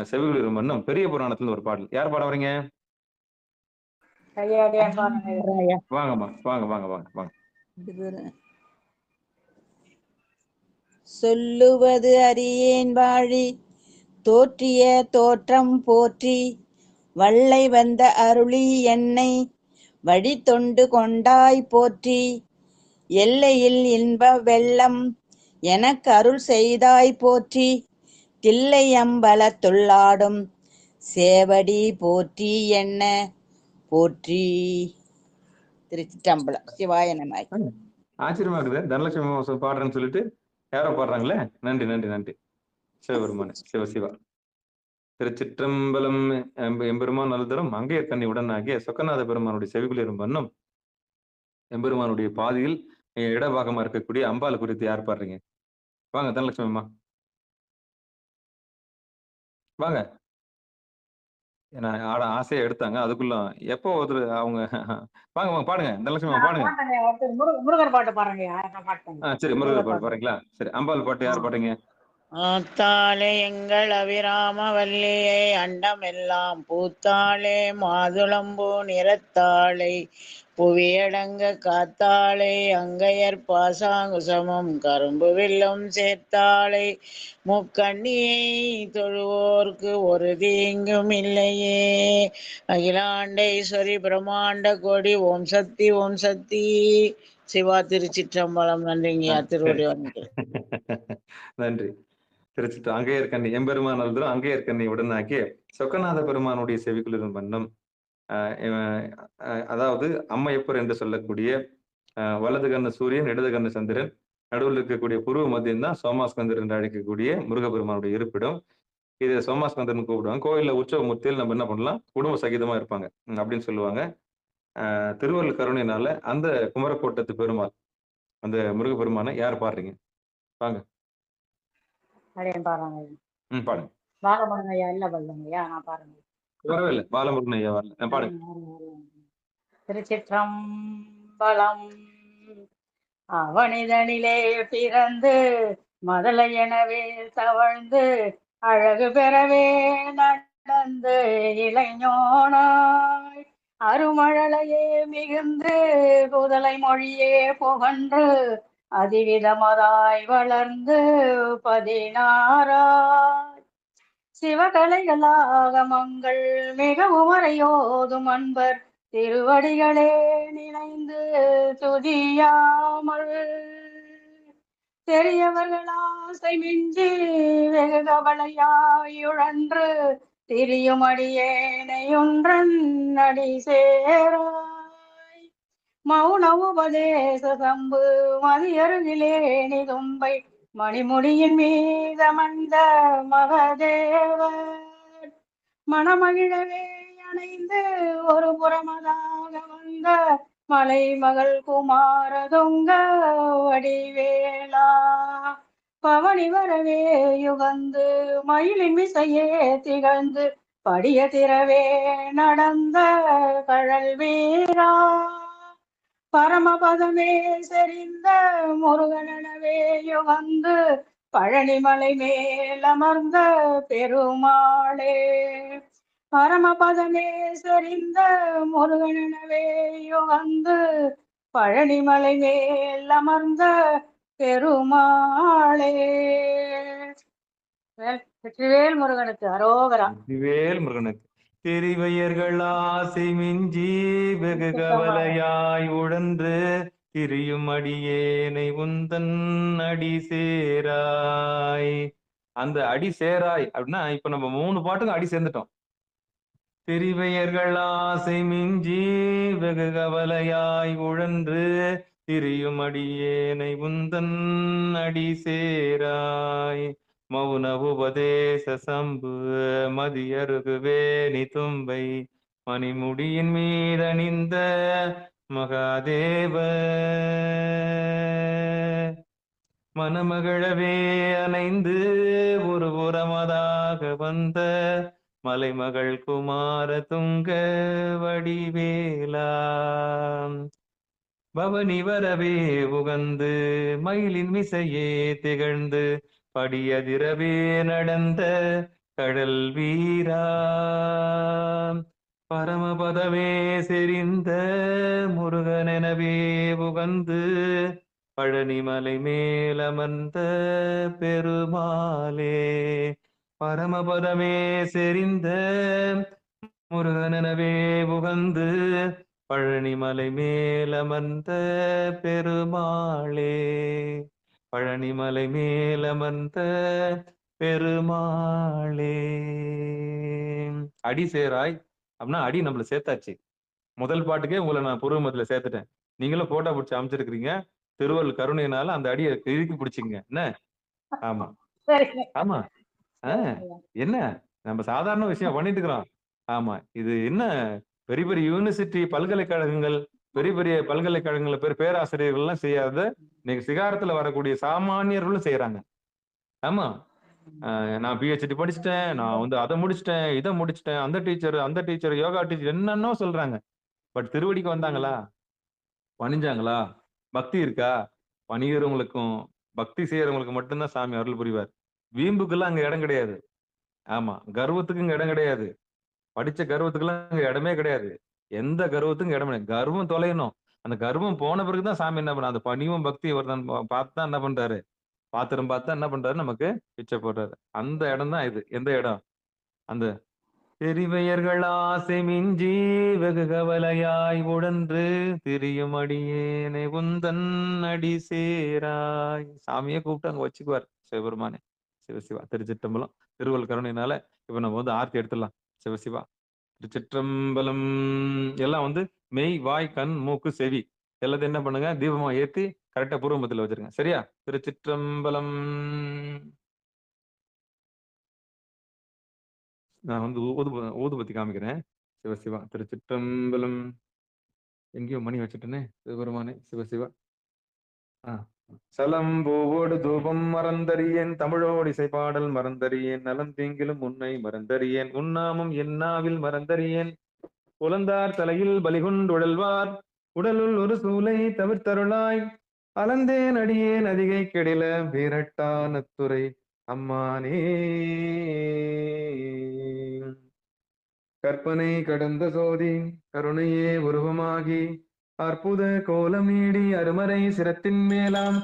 செவிகுளிரும் வண்ணம் பெரிய புராணத்துல ஒரு பாடல். யார் பாட வரீங்க? வாங்கம்மா, வாங்க வாங்க வாங்க வாங்க. சொல்லுவது அறியேன் வாழி தோற்றிய தோற்றம் போற்றி வல்லை வந்த அருளி என்னை வழி தொண்டு கொண்டாய் போற்றி எல்லையில் இன்ப வெள்ளம் எனக்கு அருள் செய்தாய் போற்றி தில்லை அம்பலத்துள்ளாடும் சேவடி போற்றி என்ன போற்றி. திருச்சிற்றம்பலம். சிவாய நம. ஆச்சரியமா இருக்குது. தனலட்சுமி பாடுறேன்னு சொல்லிட்டு யாரோ பாடுறாங்களே. நன்றி நன்றி நன்றி. சிவபெருமான் சிவசிவா. திருச்சிற்றம்பலம். எம்பெருமான் அருள்தரும் அங்கையர் கண்ணி உடனாகிய சொக்கநாத பெருமானுடைய செவிகுளிரும் வண்ணம் எம்பெருமானுடைய பாதியில் இடபாகமா இருக்கக்கூடிய அம்பாள் குறித்து யார் பாடுறீங்க? வாங்க தனலட்சுமி அம்மா வாங்க. ஏன்னா ஆசையா எடுத்தாங்க, அதுக்குள்ள எப்போ ஒருத்தர் அவங்க வாங்க வாங்க பாடுங்க. தனலட்சுமி பாடுங்க. முருகர் பாட்டு பாருங்க. சரி, முருகர் பாட்டு பாருங்களா? சரி, அம்பாள் பாட்டு யார் பாடுங்க? ஆத்தாளே எங்கள் அபிராம வல்லியை அண்டமெல்லாம் பூத்தாளே மாதுளம்பூ நிறத்தாளை புவியடங்க காத்தாளை அங்கையர் பாசாங்குசமும் கரும்பு வில்லும் சேர்த்தாளை முக்கண்ணியை தொழுவோர்க்கு ஒரு தீங்கும் இல்லையே. அகிலாண்டேஸ்வரி பிரம்மாண்ட கோடி ஓம் சக்தி ஓம் சக்தி. சிவா. திருச்சிற்றம்பலம். நன்றிங்கய்யா. திருவடி வந்து நன்றி. திருச்சிட்டு அங்கையர் கண்ணி எம்பெருமான் அருள்தரும் அங்கையர் கண்ணி உடனாக்கிய சொக்கநாத பெருமானுடைய செவிகுளிரும் வண்ணம். அதாவது அம்மையப்பர் என்று சொல்லக்கூடிய வலது கண்ணு சூரியன், இடது கண்ணு சந்திரன், நடுவில் இருக்கக்கூடிய புருவ மத்தியம் தான் சோமாஸ்கந்தர் என்று அழைக்கக்கூடிய முருகப்பெருமானுடைய இருப்பிடம். இதை சோமாஸ்கந்தர்னு கூப்பிடுவாங்க. கோயில்ல உற்சவமூர்த்தியில் நம்ம என்ன பண்ணலாம், குடும்ப சகிதமா இருப்பாங்க அப்படின்னு சொல்லுவாங்க. திருவள்ளுவர் கருணையினால அந்த குமரக்கோட்டத்து பெருமாள், அந்த முருகப்பெருமானை யார் பாடுறீங்க? வாங்க. பாருங்க. பாலமுருகன் ஐயா இல்ல பல்லுங்கய்யா. நான் பாருங்க. வரவில்லை. பாலமுருகன் ஐயா வரல. பாருங்க. திருச்சிற்றம்பலம். அவனிதனிலே பிறந்து மதலை எனவே தவழ்ந்து அழகு பெறவே நடந்து இளைஞனாய் அருமழலையே மிகுந்து குதலை மொழியே புகன்று அதிவிதமதாய் வளர்ந்து 16 சிவகலைகளாகமங்கள் மிகவும் அறையோதும் அன்பர் திருவடிகளே நினைந்து துதியாமல் தெரியவர்கள் ஆசை மிஞ்சி வெகு கவலையாயுழன்று திரியும் அடியேனை ஒன்றன் அடி சேராய். மௌன உபதேச சம்பு மதியருகிலேனி தும்பை மணிமுடியின் மீதமர்ந்த மகதேவர் மணமகிழவே அணைந்து ஒரு புறமதாக வந்த மலை மகள் குமாரதுங்க வடிவேலா பவனி வரவே யுகந்து மயிலின் மிசையே திகழ்ந்து படிய திரவே நடந்த கழல் வீரா பரமபதமே செறிந்த முருகனவே யுகந்து பழனிமலை மேலமர்ந்த பெருமாளே பரமபதமே செறிந்த முருகனவே யுகந்து பழனிமலை மேலமர்ந்த பெருமாளே. வெற்றிவேல் முருகனுக்கு அரோகரா. வெற்றிவேல் முருகனுக்கு. திரிவையர்கள் ஆசை மிஞ்சி வெகு கவலையாய் உழன்று திரியும் அடியேனை உந்தன் அடி சேராய். அந்த அடி சேராய் அப்படின்னா இப்ப நம்ம 3 பாட்டுக்கும் அடி சேர்ந்துட்டோம். திரிவையர்கள் ஆசை மிஞ்சி வெகு கவலையாய் உழன்று திரியும் அடியேனை உந்தன் அடி சேராய். மௌன உபதேச சம்பு மதியருகுவேணி தும்பை மணிமுடியின் மீதணிந்த மகாதேவ மணமகளவே அணைந்து ஒரு புறமதாக வந்த மலைமகள் குமார துங்க வடிவேலா பவனி வரவே உகந்து மயிலின் மிசையே திகழ்ந்து படியதிரவே நடந்த கடல் வீரா பரமபதமே செறிந்த முருகனெனவே உகந்து பழனிமலை மேலமர்ந்த பெருமாளே பரமபதமே செறிந்த முருகனெனவே உகந்து பழனிமலை மேலமர்ந்த பெருமாளே பழனிமலை மேலமர்ந்த பெருமாளே. அடி சேராய் அப்படின்னா அடி நம்மள சேர்த்தாச்சு. முதல் பாட்டுக்கே உங்களை நான் பூர்வமத்துல சேர்த்துட்டேன். நீங்களும் போட்டோ பிடிச்சி அமைச்சிருக்கிறீங்க. திருவள்ளுவர் கருணையினால அந்த அடியை இறுக்கி பிடிச்சிங்க. என்ன? ஆமா ஆமா. என்ன நம்ம சாதாரண விஷயம் பண்ணிட்டு இருக்கிறோம். ஆமா, இது என்ன பெரிய பெரிய யூனிவர்சிட்டி பல்கலைக்கழகங்கள் பெரிய பெரிய பல்கலைக்கழகங்கள் பேராசிரியர்கள் எல்லாம் செய்யாத இன்னைக்கு சிகாரத்துல வரக்கூடிய சாமானியர்களும் செய்யறாங்க. ஆமா, நான் பிஹெச்டி படிச்சுட்டேன், நான் அதை முடிச்சுட்டேன், இதை முடிச்சுட்டேன், அந்த டீச்சர் யோகா டீச்சர் என்னன்னோ சொல்றாங்க. பட் திருவடிக்கு வந்தாங்களா? பணிஞ்சாங்களா? பக்தி இருக்கா? பணிகிறவங்களுக்கும் பக்தி செய்யறவங்களுக்கு மட்டும்தான் சாமி அருள் புரிவார். வீம்புக்கெல்லாம் அங்க இடம் கிடையாது. ஆமா, கர்வத்துக்கு இங்க இடம் கிடையாது. படிச்ச கர்வத்துக்கெல்லாம் அங்க இடமே கிடையாது. எந்த கர்வத்துக்கும் இடம் கிடையாது. கர்வம் தொலையணும். அந்த கர்வம் போன பிறகுதான் சாமி என்ன பண்ண அந்த பணிவும் பக்தி பார்த்துதான் என்ன பண்றாரு, பாத்திரம் பார்த்தா என்ன பண்றாரு, நமக்கு பிச்சை போடுறாரு. அந்த இடம் தான் இது. எந்த இடம்? அந்த தெரிவையர்கள் ஆசை மிஞ்சி வெகு கவலையாய் உழன்று திரியும் அடியேனை உந்தன் அடி சேராய். சாமியை கூப்பிட்டு அங்க வச்சுக்குவார் சிவபெருமானே. சிவசிவா. திருச்சிற்றம்பலம். திருவள்ளுவர் கருணையினால இப்ப நம்ம ஆர்த்தி எடுத்துடலாம். சிவசிவா. திருச்சிற்றம்பலம். எல்லாம் மெய், வாய், கண், மூக்கு, செவி எல்லாத்தையும் என்ன பண்ணுங்க, தீபமா ஏத்தி கரெக்டா பூர்வமத்துல வச்சிருங்க. சரியா? திருச்சிற்றம்பலம். நான் ஊதுபத்தி காமிக்கிறேன். சிவசிவா. திருச்சிற்றம்பலம். எங்கேயோ மணி வச்சுட்டேனே. சிவபெருமானே. சிவசிவா. சலம்பூவோடு தூபம் மறந்தறியேன், தமிழோடு இசைப்பாடல் மறந்தறியேன், நலம் தீங்கிலும் உன்னை மறந்தறியேன், உண்ணாமும் என்னாவில் மறந்தறியேன், புலந்தார் தலையில் பலிகொண்டுழல்வார் உடலுள் ஒரு சூலை தவிர்த்தருளாய், அலந்தேன் அடியேன் அதிகை கெடில வீரட்டான துறை அம்மானே. கற்பனை கடந்த சோதி கருணையே உருவமாகி அற்புத கோலமீடி அருமறை சிரத்தின் மேலாம்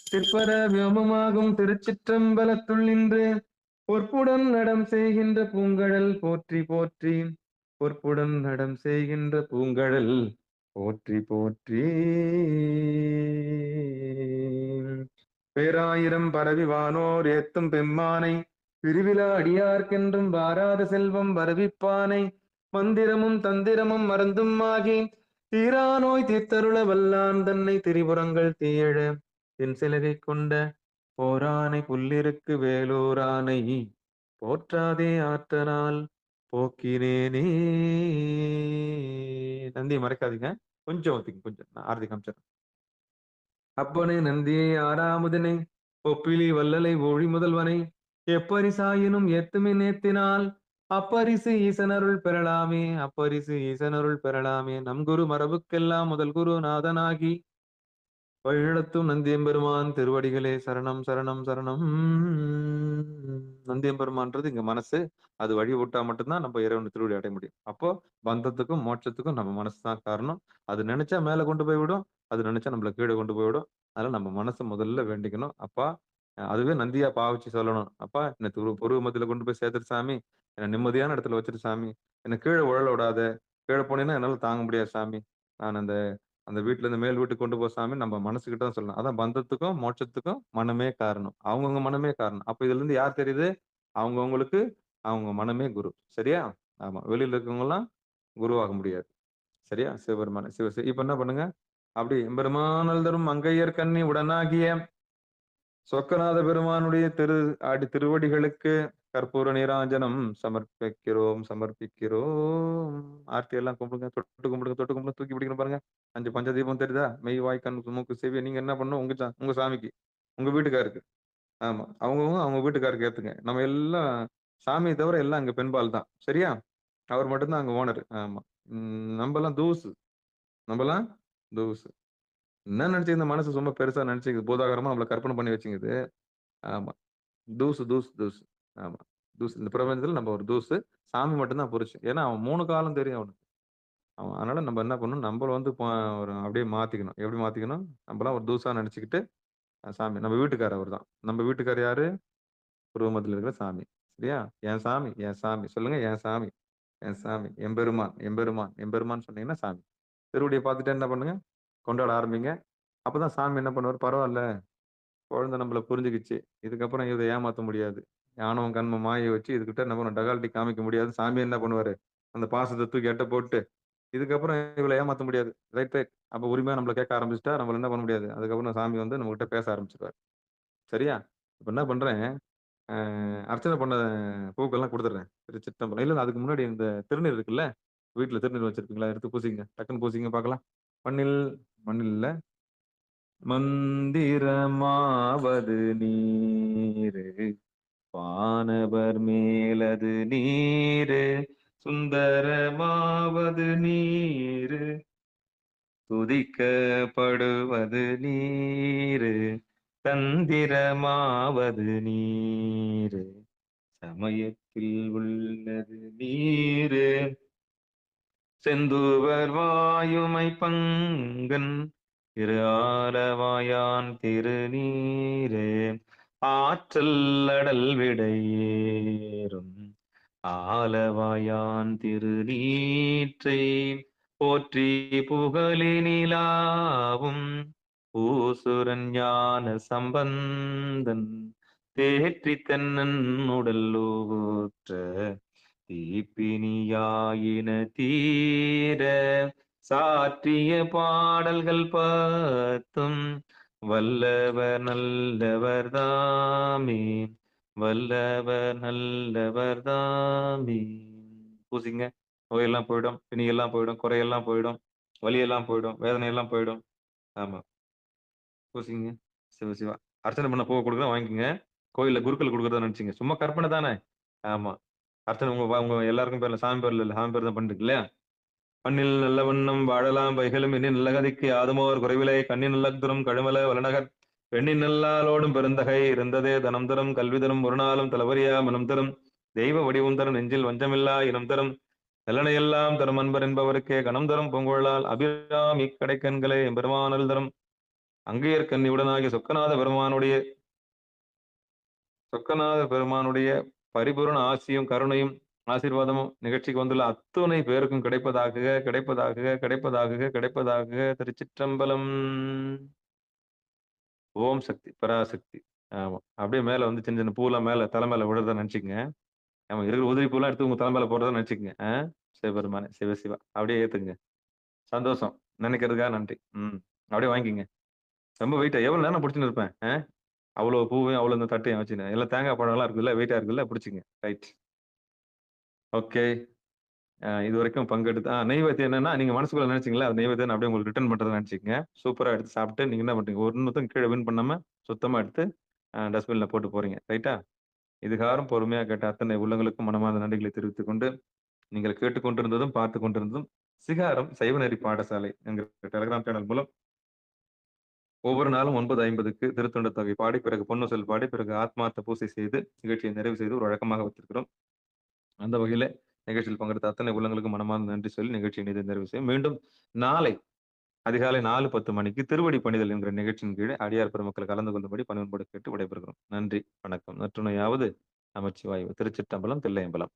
சிற்பர வியோமமாகும் திருச்சிற்றம்பலத்துள் நின்று பொற்புடன் நடம் செய்கின்ற பூங்கழல் போற்றி போற்றி, பொற்புடன் நடம் செய்கின்ற பூங்கழல் போற்றி போற்றி. பேராயிரம் பரவி வானோர் ஏத்தும் பெம்மானை பிரிவிழா அடியார்க்கென்றும் வாராத செல்வம் வரவிப்பானை மந்திரமும் தந்திரமும் மறந்தும் ஆகி தீரா நோய் தீர்த்தருள வல்லான் தன்னை திரிபுரங்கள் தீயழ தென் சிலகை கொண்ட போரானை புல்லிருக்கு வேலூரானை போற்றாதே ஆற்றனால் போக்கினேனே. நந்தியை மறைக்காதீங்க, கொஞ்சம் ஒத்திங்க, கொஞ்சம் நான் ஆரத்தி காமிச்சிடறேன். அப்பனை நந்தியை ஆறாமுதனை ஒப்பிலி வல்லலை ஒழி முதல்வனை எப்பரிசாயினும் ஏத்துமே நேத்தினால் அப்பரிசு ஈசனருள் பெறலாமே, அப்பரிசு ஈசனருள் பெறலாமே. நம் குரு மரபுக்கெல்லாம் முதல் குரு நாதனாகி வழிநடத்தும் நந்தியம்பெருமான் திருவடிகளே சரணம் சரணம் சரணம். நந்தியம்பெருமான்றது இங்க மனசு, அது வழி விட்டா மட்டும்தான் நம்ம இறைவன் திருவடி அடைய முடியும். அப்போ பந்தத்துக்கும் மோட்சத்துக்கும் நம்ம மனசு தான் காரணம். அது நினைச்சா மேல கொண்டு போய் விடும், அது நினைச்சா நம்மள கீழே கொண்டு போய்விடும். அதனால நம்ம மனசை முதல்ல வேண்டிக்கணும். அப்பா, அதுவே நந்தியா பாவிச்சு சொல்லணும், அப்பா என்னை பொருவ மத்தியில கொண்டு போய் சேர்த்துட்டு சாமி, என்னை நிம்மதியான இடத்துல வச்சுட்டு சாமி, என்னை கீழே உழல விடாத, கீழே போனீங்கன்னா என்னால தாங்க முடியாது சாமி, நான் அந்த அந்த வீட்டுல இருந்து மேல் வீட்டுக்கு கொண்டு போ சாமி நம்ம மனசுக்கிட்ட தான் சொல்லணும். அதான் பந்தத்துக்கும் மோட்சத்துக்கும் மனமே காரணம், அவங்கவுங்க மனமே காரணம். அப்ப இதுல இருந்து யார் தெரியுது? அவங்கவுங்களுக்கு அவங்க மனமே குரு. சரியா? ஆமா, வெளியில இருக்கவங்க எல்லாம் குருவாக முடியாது. சரியா? சிவபெருமான இப்ப என்ன பண்ணுங்க, அப்படி எம்பெருமானல் தரும் மங்கையர் கண்ணி உடனாகிய சொக்கநாத பெருமானுடைய திருவடிகளுக்கு கற்பூர நீராஞ்சனம் சமர்ப்பிக்கிறோம் சமர்ப்பிக்கிறோம். ஆர்த்தி எல்லாம் கும்பிடுங்க, தொட்டு கும்பிடுங்க, தொட்டு கும்பிடுங்க, தூக்கி பிடிக்கணும் பாருங்க. 5 பஞ்சதீபம் தெரியுதா? மெய் வாய் கண் மூக்கு செவி. நீங்க என்ன பண்ணணும், உங்க சாமிக்கு, உங்க வீட்டுக்காருக்கு. ஆமா, அவங்கவுங்க அவங்க வீட்டுக்காருக்கு ஏத்துங்க. நம்ம எல்லாம் சாமியை தவிர எல்லாம் அங்க பெண்பால் தான். சரியா? அவர் மட்டும்தான் அங்க ஓனர். ஆமா, நம்மலாம் தூசு, நம்மலாம் தூசு. என்ன நினைச்சு இந்த மனசு சும்மா பெருசா நினைச்சுக்குது, பூதாகரமா நம்மள கற்பனை பண்ணி வச்சுக்குது. ஆமா, தூசு தூசு தூசு. ஆமா, தூசு. இந்த பிரபஞ்சத்துல நம்ம ஒரு தூசு. சாமி மட்டும்தான் புரிச்சு. ஏன்னா அவன் 3 காலம் தெரியும் அவனுக்கு. அதனால நம்ம என்ன பண்ணணும், நம்மள வந்து ஒரு அப்படியே மாத்திக்கணும். எப்படி மாத்திக்கணும்? நம்மளாம் ஒரு தூசா நினைச்சுக்கிட்டு சாமி, நம்ம வீட்டுக்காரர் அவர் தான். நம்ம வீட்டுக்காரர் யாரு? உருவமத்தில் இருக்கிற சாமி. சரியா? என் சாமி, என் சாமி சொல்லுங்க. என் சாமி, என் சாமி, எம்பெருமான், எம்பெருமான், எம்பெருமான் சொன்னீங்கன்னா சாமி. திருவடியை பார்த்துட்டு என்ன பண்ணுங்க, கொண்டாட ஆரம்பிங்க. அப்பதான் சாமி என்ன பண்ணுவார், பரவாயில்ல குழந்தை நம்மள புரிஞ்சுக்கிச்சு, இதுக்கப்புறம் இதை ஏமாத்த முடியாது, ஞானம் கண்ம மாயை வச்சு இதுகிட்ட நம்ம டகால்ட்டி காமிக்க முடியாது. சாமி என்ன பண்ணுவாரு, அந்த பாசத்தை தூக்கி எட்ட போட்டு இதுக்கப்புறம் இவளை ஏமாத்த முடியாது. Right right. அப்ப உரிமையா நம்மள கேட்க ஆரம்பிச்சுட்டா நம்மள என்ன பண்ண முடியாது. அதுக்கப்புறம் சாமி வந்து நம்ம கிட்ட பேச ஆரம்பிச்சிருவாரு. சரியா? இப்ப என்ன பண்றேன், அர்ச்சனை பண்ண பூக்கள்லாம் கொடுத்துட்றேன். திருச்சிற்றம்பலம். இல்ல அதுக்கு முன்னாடி இந்த திருநீர் இருக்குல்ல, வீட்டுல திருநீர் வச்சிருப்பீங்களா, எடுத்து பூசிங்க, டக்குன்னு பூசிங்க பார்க்கலாம். மண்ணில் மண்ணில் மந்திரமாவது நீரு, வானவர் மேலது நீரு, சுந்தரமாவது நீரு, துதிக்கப்படுவது நீரு, தந்திரமாவது நீரு, சமயத்தில் உள்ளது நீரு, செந்துவர் வாயுமை பங்கன் திரு ஆலவாயான் திருநீரே, ஆற்றல் அடல் விடையேறும் ஆலவாயான் திருநீற்றை போற்றி புகழினிலாவும் பூசுரன் ஞான சம்பந்தன் தேற்றி தென்னன் உடல் ஊற்ற தீப்பினியாயின தீர சாற்றிய பாடல்கள் பத்தும் வல்லவர் நல்லவர் தாமே, வல்லவர் நல்லவர் தாமே. பூசிங்க. நோயெல்லாம் போயிடும், பிணியெல்லாம் போயிடும், குறையெல்லாம் போயிடும், வலியெல்லாம் போயிடும், வேதனையெல்லாம் போயிடும். ஆமா, பூசிங்க. சிவ சிவா. அர்ச்சனை பண்ண போக கொடுக்குறேன், வாங்கிக்கோங்க. கோயில்ல குருக்கள் கொடுக்குறதா நினைச்சீங்க, சும்மா கற்பனை தானே. ஆமா, அர்ச்சனை உங்க எல்லாருக்கும் பேர்ல, சாமி பேர்ல இல்ல, சாமி பேர் தான் பண்ணிருக்கு இல்லையா? பண்ணில் நல்ல வண்ணம் வாழலாம் பைகளும் இன்னி நல்ல கதிக்கு ஆதுமோர் குறைவிலை கண்ணி நல்லத்துறம் கழுமல வளநகர் பெண்ணின் நல்லாலோடும் பெருந்தகை இருந்ததே தனம் தரும் கல்வி தரும் ஒரு நாளும் தலவரியா மனம் தரும் தெய்வ வடிவம் தரும் நெஞ்சில் வஞ்சமில்லா இனம் தரும் நல்லனையெல்லாம் தரும் அன்பர் என்பவருக்கே கணம் தரும் பொங்குழலால் அபிராமி கடைக்கண்களே எம்பெருமானல் தரும் அங்கையர் கன்னியுடனாகிய சொக்கநாத பெருமானுடைய பரிபூரண ஆசியும் கருணையும் ஆசீர்வாதமும் நிகழ்ச்சிக்கு வந்துள்ள அத்துணை பேருக்கும் கிடைப்பதாக கிடைப்பதாக கிடைப்பதாக கிடைப்பதாக. திருச்சிற்றம்பலம். ஓம் சக்தி, பராசக்தி. ஆமா. அப்படியே மேல வந்து சின்ன சின்ன பூலாம் மேல தலை மேல விழுறதா நெனச்சுக்கங்க. ஆமா, இருக்கிற உதிரி பூலாம் எடுத்து உங்க தலை மேல போடுறதா நெனச்சுக்கங்க. சிவபெருமானே, சிவ சிவா. அப்படியே ஏத்துங்க. சந்தோஷம். நினைக்கிறதுக்காக நன்றி. அப்படியே வாங்கிக்கங்க. ரொம்ப வெயிட்டா எவ்வளவு நேரம் புடிச்சுன்னு இருப்பேன்? அவ்வளோ பூவையும், அவ்வளோ இந்த தட்டையும் வச்சுன்னு. எல்லாம் தேங்காய் பழம்லாம் இருக்குல்ல, வெயிட்டா இருக்குல்ல, புடிச்சுங்க. ரைட். ஓகே. இதுவரைக்கும் பங்கெடுத்து நெய்வேத்தியம் என்னன்னா, நீங்க மனசுக்குள்ள நெனச்சீங்கல்ல, அது நெய்வேத்தியம் அப்படியே உங்களுக்கு ரிட்டர்ன் பண்றதா நெனச்சுக்கங்க. சூப்பரா எடுத்து சாப்பிட்டு நீங்க என்ன பண்றீங்க, ஒண்ணுத்தும் கீழ வீண் பண்ணாம சுத்தமா எடுத்து டஸ்ட்பின்ல போட்டு போறீங்க. ரைட்டா? இதுகாரும் பொறுமையா கேட்ட அத்தனை உள்ளங்களுக்கும் மனமார்ந்த நன்றிகளை தெரிவித்துக் கொண்டு, நீங்கள் கேட்டுக்கொண்டிருந்ததும், பார்த்துக் கொண்டிருந்ததும் சிகாரம் சைவநெறி பாடசாலை என்கிற டெலிகிராம் சேனல் மூலம் ஒவ்வொரு நாளும் 9:50க்கு திருத்தொண்ட தொகை பாடி, பிறகு பொன்னுசல் பாடி, பிறகு ஆத்மார்த்த பூசை செய்து நிகழ்ச்சியை நிறைவு செய்து ஒரு வழக்கமாக வைத்திருக்கிறோம். அந்த வகையில நிகழ்ச்சியில் பங்கெடுத்த அத்தனை உள்ளங்களுக்கும் மனமார்ந்த நன்றி சொல்லி நிகழ்ச்சியை நிறைவு செய்யும். மீண்டும் நாளை அதிகாலை 4:10 மணிக்கு திருவடி பணிதல் என்கிற நிகழ்ச்சியின் கீழே அடியார் பெருமக்கள் கலந்து கொள்ளும்படி பணிவன்போடு கேட்டு விடைபெறுகிறோம். நன்றி, வணக்கம். நற்றுணையாவது நமச்சிவாய. திருச்சிற்றம்பலம், தில்லையம்பலம்.